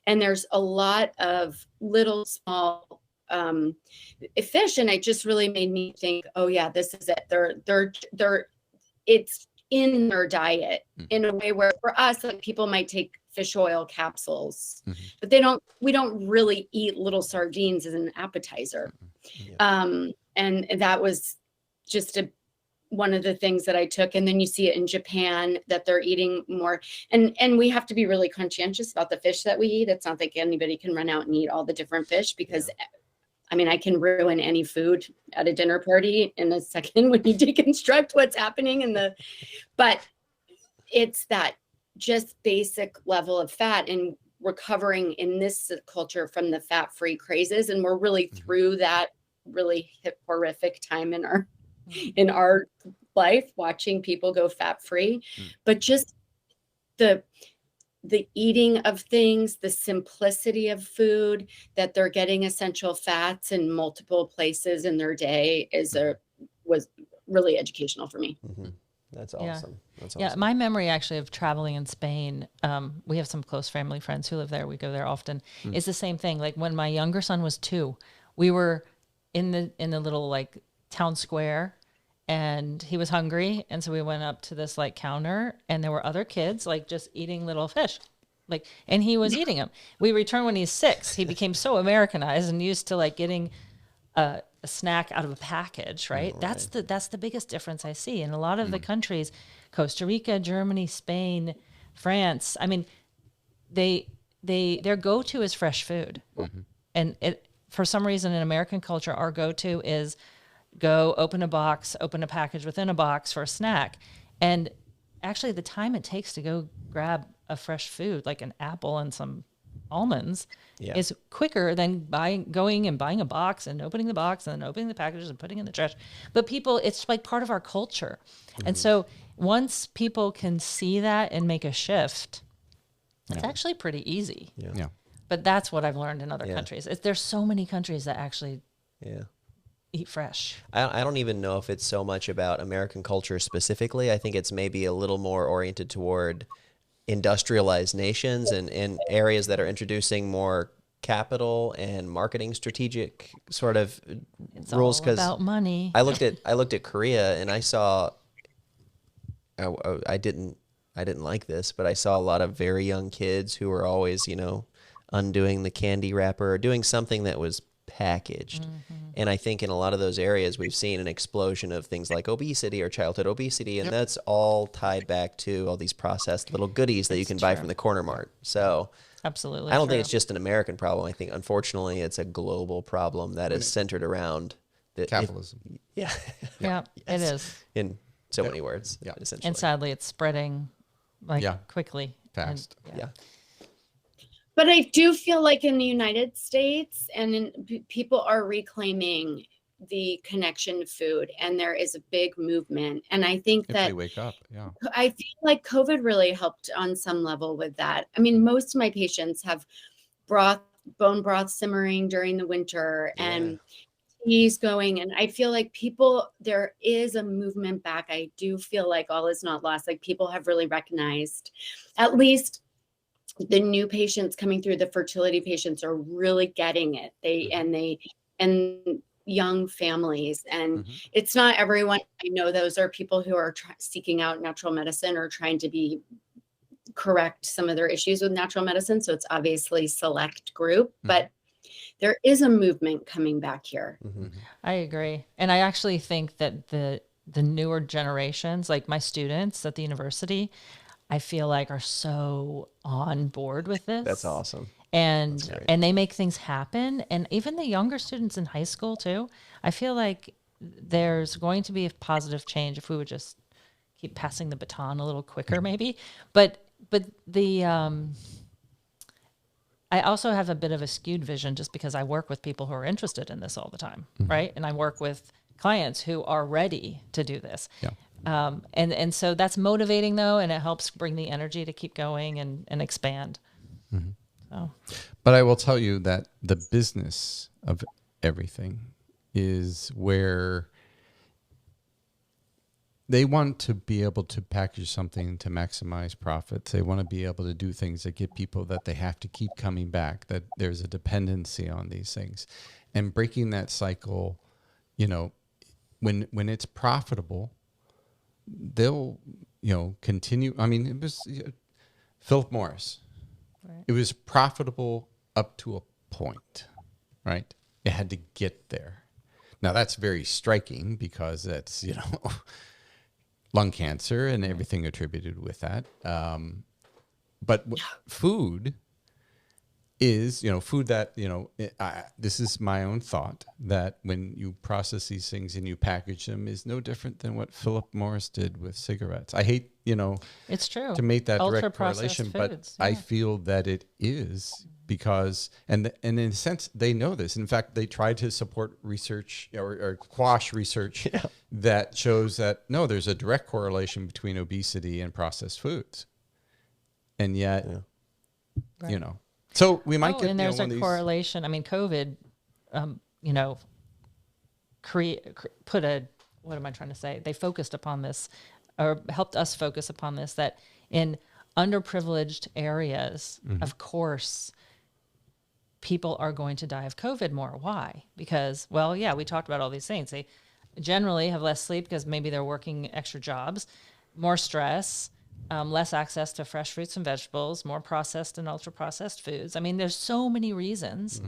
And there's a lot of little small fish, and it just really made me think, oh yeah, this is it. It's in their diet in a way where for us, like people might take fish oil capsules, but we don't really eat little sardines as an appetizer. And that was just one of the things that I took. And then you see it in Japan that they're eating more, and we have to be really conscientious about the fish that we eat. It's not like anybody can run out and eat all the different fish, because I can ruin any food at a dinner party in a second when you deconstruct what's happening but it's that just basic level of fat, and recovering in this culture from the fat-free crazes. And we're really through that really horrific time in our life, watching people go fat-free, but just the eating of things, the simplicity of food, that they're getting essential fats in multiple places in their day was really educational for me. Mm-hmm. That's Yeah. awesome. That's Yeah, awesome. my memory actually of traveling in Spain, we have some close family friends who live there. We go there often. It's the same thing. Like when my younger son was 2, we were in the little like town square, and he was hungry, and so we went up to this like counter, and there were other kids like just eating little fish, like, and he was eating them. We returned when he's 6. He became so Americanized and used to like getting a snack out of a package, right? That's the biggest difference I see in a lot of the countries, Costa Rica, Germany, Spain, France. I mean, their go-to is fresh food. And it, for some reason in American culture, our go-to is go open a package within a box for a snack. And actually the time it takes to go grab a fresh food, like an apple and some almonds, is quicker than going and buying a box and opening the box and then opening the packages and putting it in the trash. But people, it's like part of our culture. And so once people can see that and make a shift, it's actually pretty easy. Yeah. But that's what I've learned in other countries. There's so many countries that actually eat fresh. I don't even know if it's so much about American culture specifically. I think it's maybe a little more oriented toward industrialized nations and areas that are introducing more capital and marketing strategic sort of It's rules. all Because about money. I looked at Korea, and I saw I didn't like this, but I saw a lot of very young kids who were always, undoing the candy wrapper or doing something that was packaged. And I think in a lot of those areas, we've seen an explosion of things like obesity or childhood obesity. And that's all tied back to all these processed little goodies that you can buy from the corner mart. So Absolutely. I don't think it's just an American problem. I think, unfortunately, it's a global problem that is centered around Capitalism. Yeah, Yes. it is. In so many words, essentially. And sadly, it's spreading like quickly. Fast. Yeah. But I do feel like in the United States people are reclaiming the connection to food, and there is a big movement. And I think If that they wake up, I feel like COVID really helped on some level with that. I mean, most of my patients have bone broth simmering during the winter and teas going. And I feel like there is a movement back. I do feel like all is not lost. Like people have really recognized, at least the new patients coming through, the fertility patients are really getting it. And young families, and it's not everyone. I know those are people who are seeking out natural medicine or trying to correct some of their issues with natural medicine. So it's obviously select group, but there is a movement coming back here. I agree. And I actually think that the newer generations, like my students at the university, I feel like are so on board with this. That's awesome. And they make things happen. And even the younger students in high school too, I feel like there's going to be a positive change if we would just keep passing the baton a little quicker maybe. But the I also have a bit of a skewed vision just because I work with people who are interested in this all the time, right? And I work with clients who are ready to do this. And so that's motivating though, and it helps bring the energy to keep going and expand. So. But I will tell you that the business of everything is where they want to be able to package something to maximize profits. They want to be able to do things that get people that they have to keep coming back, that there's a dependency on these things. And breaking that cycle, when it's profitable, they'll, continue. I mean, it was Philip Morris. Right. It was profitable up to a point, right? It had to get there. Now that's very striking because that's, lung cancer and everything attributed with that. But food is, food that, this is my own thought, that when you process these things and you package them is no different than what Philip Morris did with cigarettes. I hate, it's true to make that direct ultra-processed correlation, foods, but I feel that it is because, and in a sense, they know this. In fact, they try to support research or quash research that shows that, no, there's a direct correlation between obesity and processed foods. And yet you know. So we might get, and you know, there's one a of these. correlation. I mean, COVID, you know, put a, what am I trying to say? They focused upon this, or helped us focus upon this, that in underprivileged areas, of course, people are going to die of COVID more. Why? Because, well, yeah, we talked about all these things. They generally have less sleep because maybe they're working extra jobs, more stress, less access to fresh fruits and vegetables, more processed and ultra processed foods. I mean, there's so many reasons.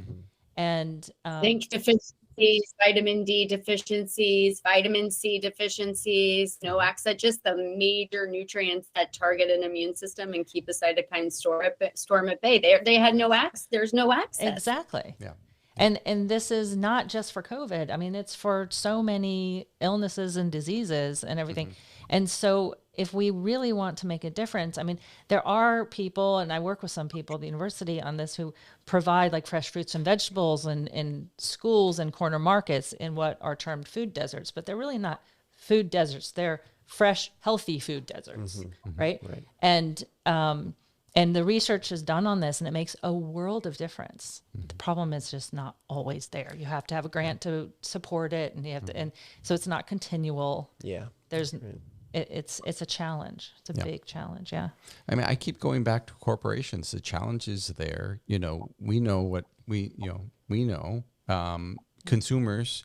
And Zinc deficiencies, vitamin D deficiencies, vitamin C deficiencies, no access, just the major nutrients that target an immune system and keep a cytokine storm at bay. They had no access. There's no access. exactly. Yeah. And this is not just for COVID. I mean, it's for so many illnesses and diseases and everything. And so if we really want to make a difference, I mean, there are people, and I work with some people at the university on this, who provide like fresh fruits and vegetables in schools and corner markets in what are termed food deserts, but they're really not food deserts. They're fresh, healthy food deserts, right? And the research is done on this, and it makes a world of difference. The problem is just not always there. You have to have a grant to support it, and you have to, and so it's not continual. Yeah. There's, it's a challenge. It's a big challenge. Yeah. I mean, I keep going back to corporations. The challenge is there. You know, we know what we know. Consumers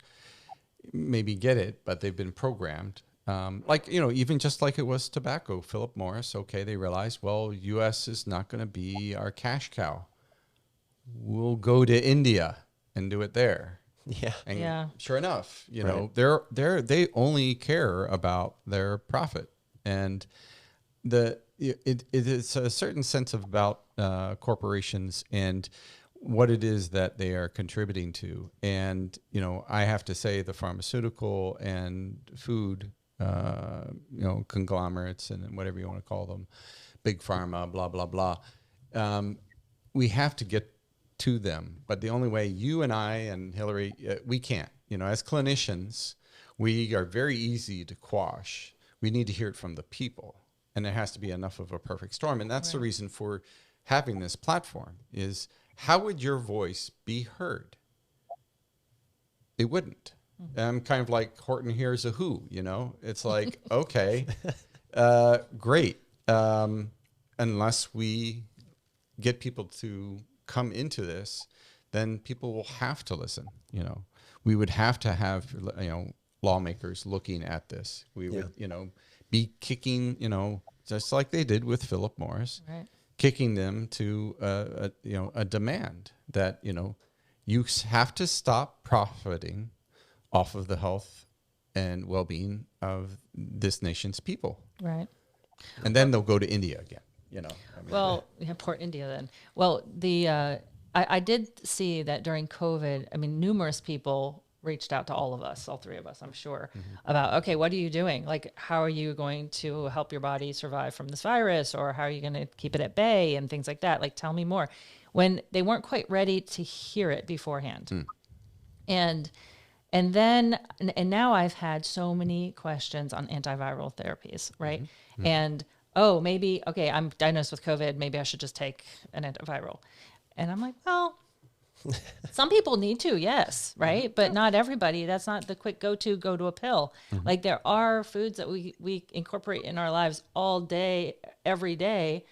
maybe get it, but they've been programmed. Like, you know, even just like it was tobacco, Philip Morris, okay, they realized, well, U.S. is not going to be our cash cow. We'll go to India and do it there. Yeah. And sure enough, you know, they only care about their profit. And it is a certain sense of about corporations and what it is that they are contributing to. And, you know, I have to say the pharmaceutical and food you know, conglomerates and whatever you want to call them, big pharma, blah, blah, blah. We have to get to them. But the only way, you and I and Hillary, we can't. You know, as clinicians, we are very easy to quash. We need to hear it from the people. And there has to be enough of a perfect storm. And that's the reason for having this platform is, how would your voice be heard? It wouldn't. I'm kind of like Horton Hears a Who, you know? It's like, okay, great. Unless we get people to come into this, then people will have to listen, you know? We would have to have, you know, lawmakers looking at this. We would, you know, be kicking, you know, just like they did with Philip Morris, kicking them to, you know, a demand that, you know, you have to stop profiting off of the health and well-being of this nation's people. Right. And then they'll go to India again, you know. I mean, Well, poor India then. Well, I did see that during COVID, I mean, numerous people reached out to all of us, all three of us, I'm sure, about, okay, what are you doing? Like, how are you going to help your body survive from this virus? Or how are you going to keep it at bay and things like that? Like, tell me more. When they weren't quite ready to hear it beforehand. And then, and now I've had so many questions on antiviral therapies, right? And, oh, maybe, okay, I'm diagnosed with COVID. Maybe I should just take an antiviral. And I'm like, well, some people need to, yes, right? But not everybody. That's not the quick go to a pill. Like, there are foods that we incorporate in our lives all day, every day,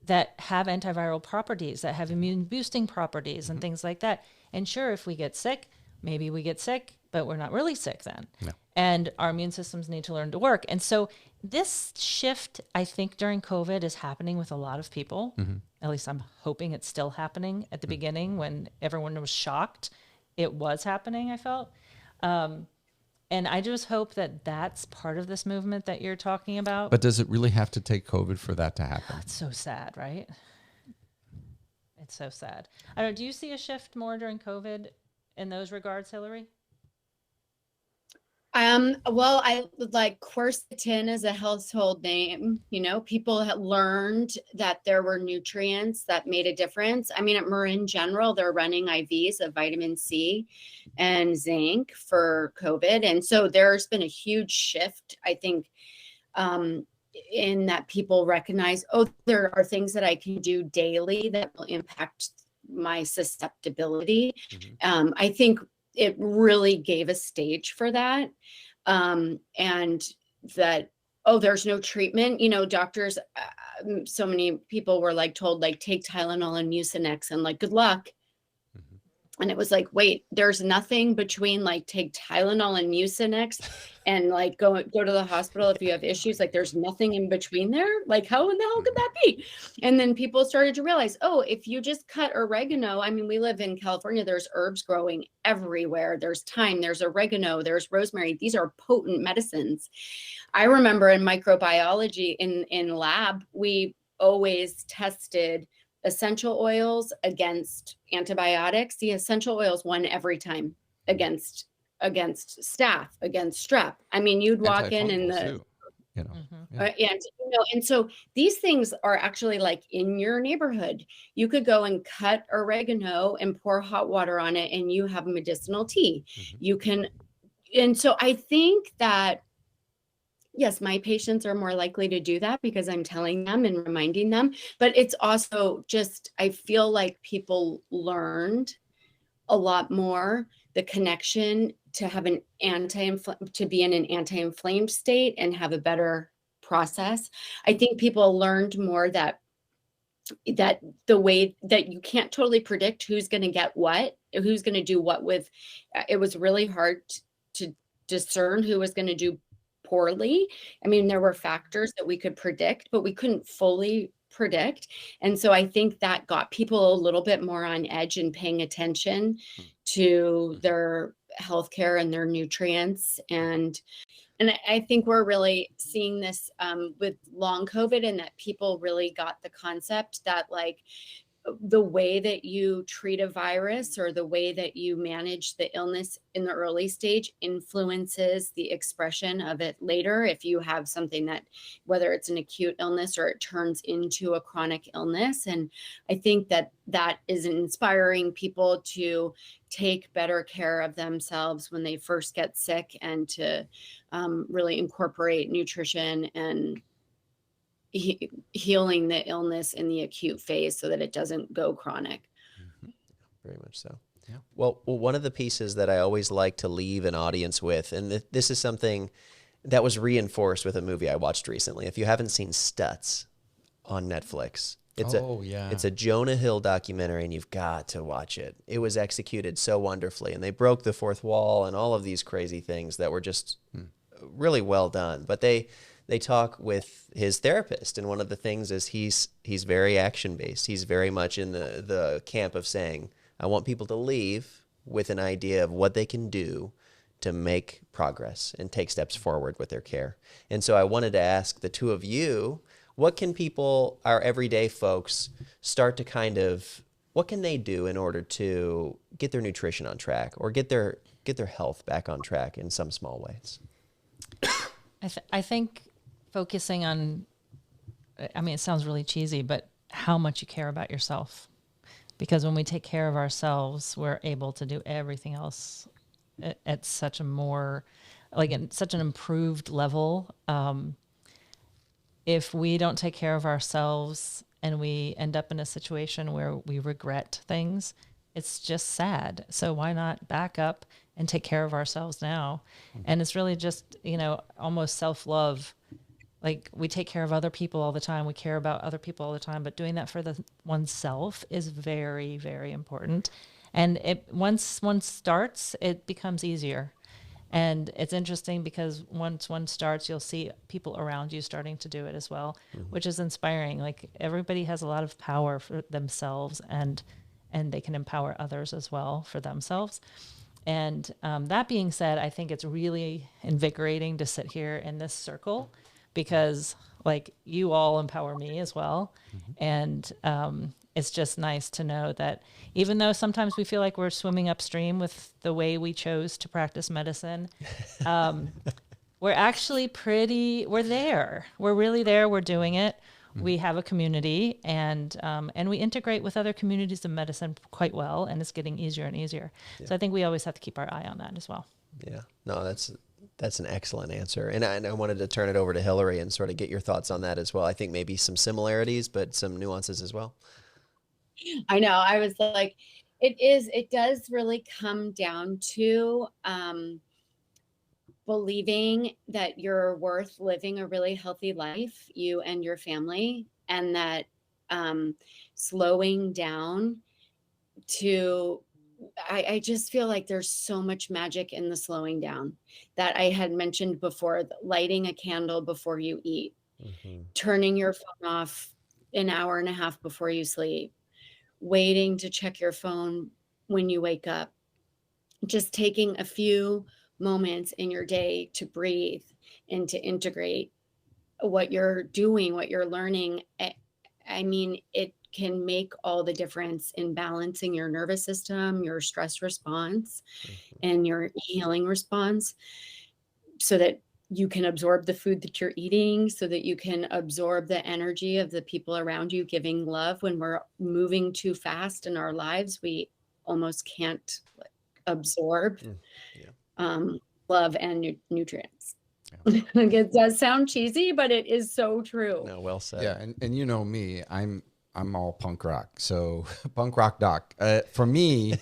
that have antiviral properties, that have immune boosting properties and things like that. And sure, if we get sick, maybe we get sick, but we're not really sick then. No. And our immune systems need to learn to work. And so this shift, I think, during COVID is happening with a lot of people. At least I'm hoping it's still happening. At the beginning, when everyone was shocked, it was happening, I felt. And I just hope that that's part of this movement that you're talking about. but does it really have to take COVID for that to happen? It's so sad, right? It's so sad. I don't know, do you see a shift more during COVID in those regards, Hillary? Well, I like quercetin as a household name. You know, people had learned that there were nutrients that made a difference. I mean, at Marin General, they're running IVs of vitamin C and zinc for COVID. And so there's been a huge shift, I think, in that people recognize, oh, there are things that I can do daily that will impact my susceptibility. I think it really gave a stage for that. And that, oh, there's no treatment. Doctors, so many people were like told, like, take Tylenol and Mucinex and like, good luck. And it was like, wait, there's nothing between like take Tylenol and Mucinex and like go to the hospital if you have issues. Like there's nothing in between there. Like how in the hell could that be? And then people started to realize, oh, if you just cut oregano, I mean, we live in California, there's herbs growing everywhere. There's thyme, there's oregano, there's rosemary. These are potent medicines. I remember in microbiology in lab, we always tested essential oils against antibiotics. The essential oils won every time against staph, against strep. I mean, you'd walk in and too, and so these things are actually like in your neighborhood. You could go and cut oregano and pour hot water on it and you have medicinal tea. You can, and so I think that yes, my patients are more likely to do that because I'm telling them and reminding them, but it's also just, I feel like people learned a lot more the connection to have an to be in an anti-inflamed state and have a better process. I think people learned more that the way that you can't totally predict who's going to get what, who's going to do what with, it was really hard to discern who was going to do poorly. I mean, there were factors that we could predict, but we couldn't fully predict. And so I think that got people a little bit more on edge and paying attention to their healthcare and their nutrients. And I think we're really seeing this with long COVID, and that people really got the concept that like the way that you treat a virus or the way that you manage the illness in the early stage influences the expression of it later. If you have something that, whether it's an acute illness or it turns into a chronic illness. And I think that is inspiring people to take better care of themselves when they first get sick, and to really incorporate nutrition and healing the illness in the acute phase so that it doesn't go chronic. Very much so. Yeah. Well, one of the pieces that I always like to leave an audience with, and this is something that was reinforced with a movie I watched recently. If you haven't seen Stutz on Netflix, it's a Jonah Hill documentary, and you've got to watch it. It was executed so wonderfully, and they broke the fourth wall and all of these crazy things that were just really well done. But they talk with his therapist, and one of the things is he's very action-based. He's very much in the camp of saying, I want people to leave with an idea of what they can do to make progress and take steps forward with their care. And so I wanted to ask the two of you, what can people, our everyday folks, start to what can they do in order to get their nutrition on track or get their health back on track in some small ways? I think focusing on, I mean, it sounds really cheesy, but how much you care about yourself. Because when we take care of ourselves, we're able to do everything else at such a more, like at such an improved level. If we don't take care of ourselves and we end up in a situation where we regret things, it's just sad. So why not back up and take care of ourselves now? And it's really just, almost self-love. Like we take care of other people all the time. We care about other people all the time, but doing that for oneself is very, very important. And once one starts, it becomes easier. And it's interesting because once one starts, you'll see people around you starting to do it as well, which is inspiring. Like everybody has a lot of power for themselves, and they can empower others as well for themselves. And that being said, I think it's really invigorating to sit here in this circle, because like you all empower me as well. And it's just nice to know that even though sometimes we feel like we're swimming upstream with the way we chose to practice medicine, we're actually we're there. We're really there. We're doing it. We have a community, and we integrate with other communities of medicine quite well, and it's getting easier and easier. Yeah. So I think we always have to keep our eye on that as well. Yeah, no, That's an excellent answer. And I wanted to turn it over to Hillary and sort of get your thoughts on that as well. I think maybe some similarities, but some nuances as well. I know. I was like, it does really come down to believing that you're worth living a really healthy life, you and your family, and that slowing down to, I just feel like there's so much magic in the slowing down that I had mentioned before, lighting a candle before you eat, turning your phone off an hour and a half before you sleep, waiting to check your phone when you wake up, just taking a few moments in your day to breathe and to integrate what you're doing, what you're learning. I mean, it can make all the difference in balancing your nervous system, your stress response, and your healing response, so that you can absorb the food that you're eating, so that you can absorb the energy of the people around you giving love. When we're moving too fast in our lives, we almost can't absorb love and nutrients. Yeah. It does sound cheesy, but it is so true. No, well said. Yeah, and you know me, I'm all punk rock. So punk rock doc. For me,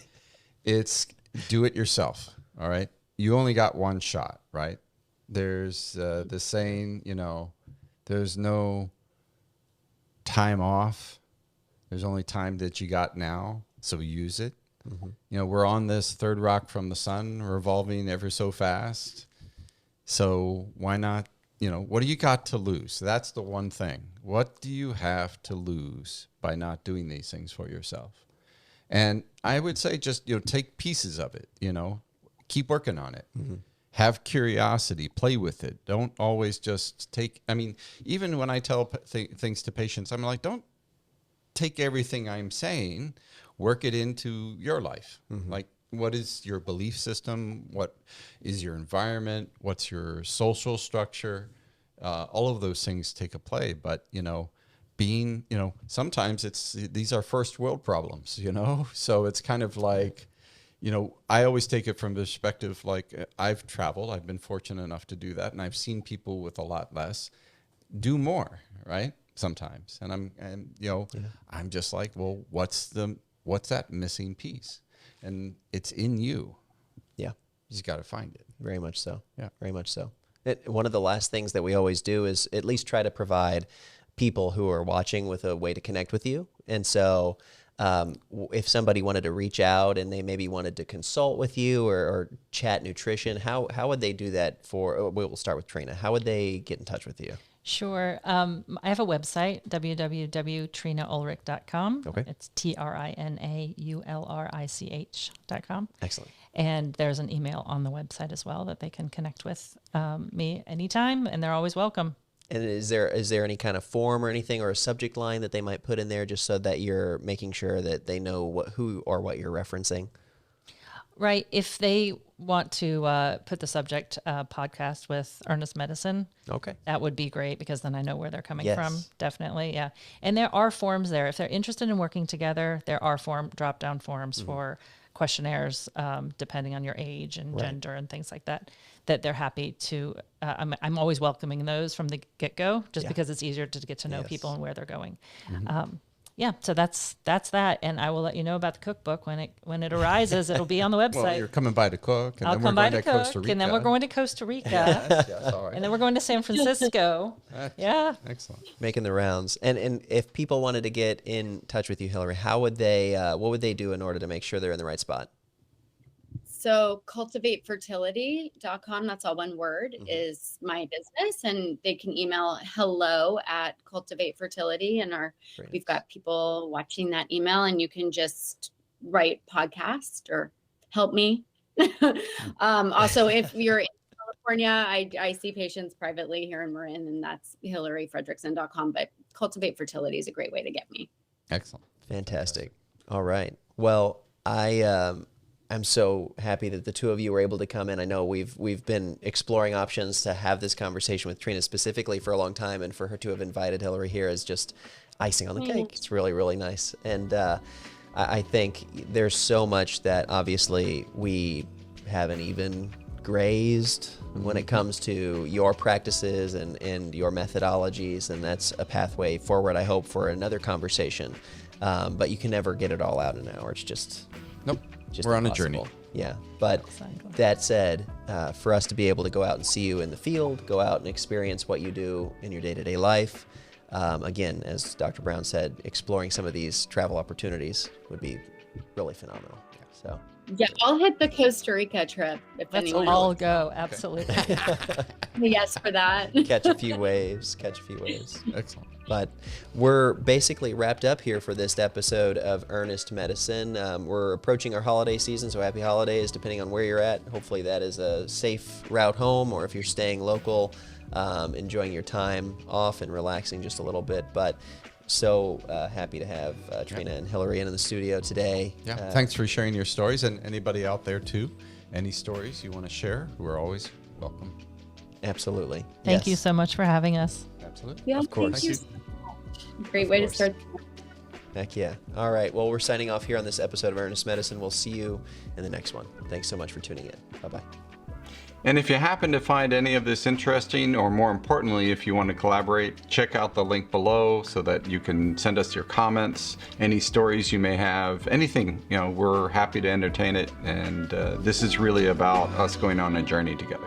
it's do it yourself. All right, you only got one shot, right? There's the saying, you know, there's no time off. There's only time that you got now, so use it. You know, we're on this third rock from the sun, revolving ever so fast. So why not, you know, what do you got to lose? That's the one thing. What do you have to lose by not doing these things for yourself? And I would say just, you know, take pieces of it, you know, keep working on it. Have curiosity, play with it. Don't always just take, I mean, even when I tell things to patients, I'm like, don't take everything I'm saying, work it into your life. Like, what is your belief system? What is your environment? What's your social structure? All of those things take a play. But, you know, being, you know, sometimes these are first world problems, you know? So it's kind of like, you know, I always take it from the perspective, like I've traveled, I've been fortunate enough to do that. And I've seen people with a lot less do more, right? Sometimes. And you know, I'm just like, well, what's that missing piece? And it's in you. Yeah. You just got to find it. Very much so. Yeah. Very much so. One of the last things that we always do is at least try to provide people who are watching with a way to connect with you. And so if somebody wanted to reach out and they maybe wanted to consult with you or chat nutrition, how would they do that we'll start with Trina. How would they get in touch with you? Sure. I have a website, www.trinaulrich.com. Okay. It's TRINAULRICH.com. Excellent. And there's an email on the website as well that they can connect with me anytime, and they're always welcome. And is there any kind of form or anything or a subject line that they might put in there just so that you're making sure that they know who or what you're referencing? Right. If they want to put the subject podcast with Earnest Medicine, okay, that would be great, because then I know where they're coming Yes. from. Definitely. Yeah. And there are forms there. If they're interested in working together, there are drop-down forms for questionnaires, depending on your age and gender and things like that they're happy to, I'm always welcoming those from the get-go, just because it's easier to get to know people and where they're going. Yeah, so that's that, and I will let you know about the cookbook when it arises. It'll be on the website. Well, you're coming by to cook, and I'll then come we're by going to to Costa cook, Rica. and then we're going to Costa Rica, Yes, all right. and then we're going to San Francisco. Yeah, Excellent. Making the rounds. And if people wanted to get in touch with you, Hillary, how would they? What would they do in order to make sure they're in the right spot? So cultivatefertility.com, that's all one word, is my business. And they can email hello@cultivatefertility. And we've got people watching that email, and you can just write podcast or help me. Also, if you're in California, I see patients privately here in Marin, and that's hillaryfrederickson.com. But Cultivate Fertility is a great way to get me. Excellent. Fantastic. All right. Well, I'm so happy that the two of you were able to come in. I know we've been exploring options to have this conversation with Trina specifically for a long time, and for her to have invited Hillary here is just icing on the cake. It's really, really nice. And I think there's so much that obviously we haven't even grazed when it comes to your practices and your methodologies, and that's a pathway forward, I hope, for another conversation. But you can never get it all out in an hour. It's just Nope. just We're on a impossible. journey. Yeah, but Exactly. that said, for us to be able to go out and see you in the field, go out and experience what you do in your day-to-day life, again, as Dr. Brown said, exploring some of these travel opportunities would be really phenomenal. So Yeah, I'll hit the Costa Rica trip if Let's anyone all go. Absolutely. yes for that. catch a few waves. Excellent. But we're basically wrapped up here for this episode of Earnest Medicine. We're approaching our holiday season, so happy holidays depending on where you're at. Hopefully that is a safe route home, or if you're staying local, enjoying your time off and relaxing just a little bit. But so happy to have Trina and Hillary in the studio today. Yeah. Thanks for sharing your stories, and anybody out there too. Any stories you want to share, we're always welcome. Absolutely. Thank you Yes. so much for having us. Absolutely. Yeah, Of course. thank you. Thank so much. Great Of way course. to start. Heck yeah. All right. Well, we're signing off here on this episode of Earnest Medicine. We'll see you in the next one. Thanks so much for tuning in. Bye-bye. And if you happen to find any of this interesting, or more importantly, if you want to collaborate, check out the link below so that you can send us your comments, any stories you may have, anything. We're happy to entertain it. And this is really about us going on a journey together.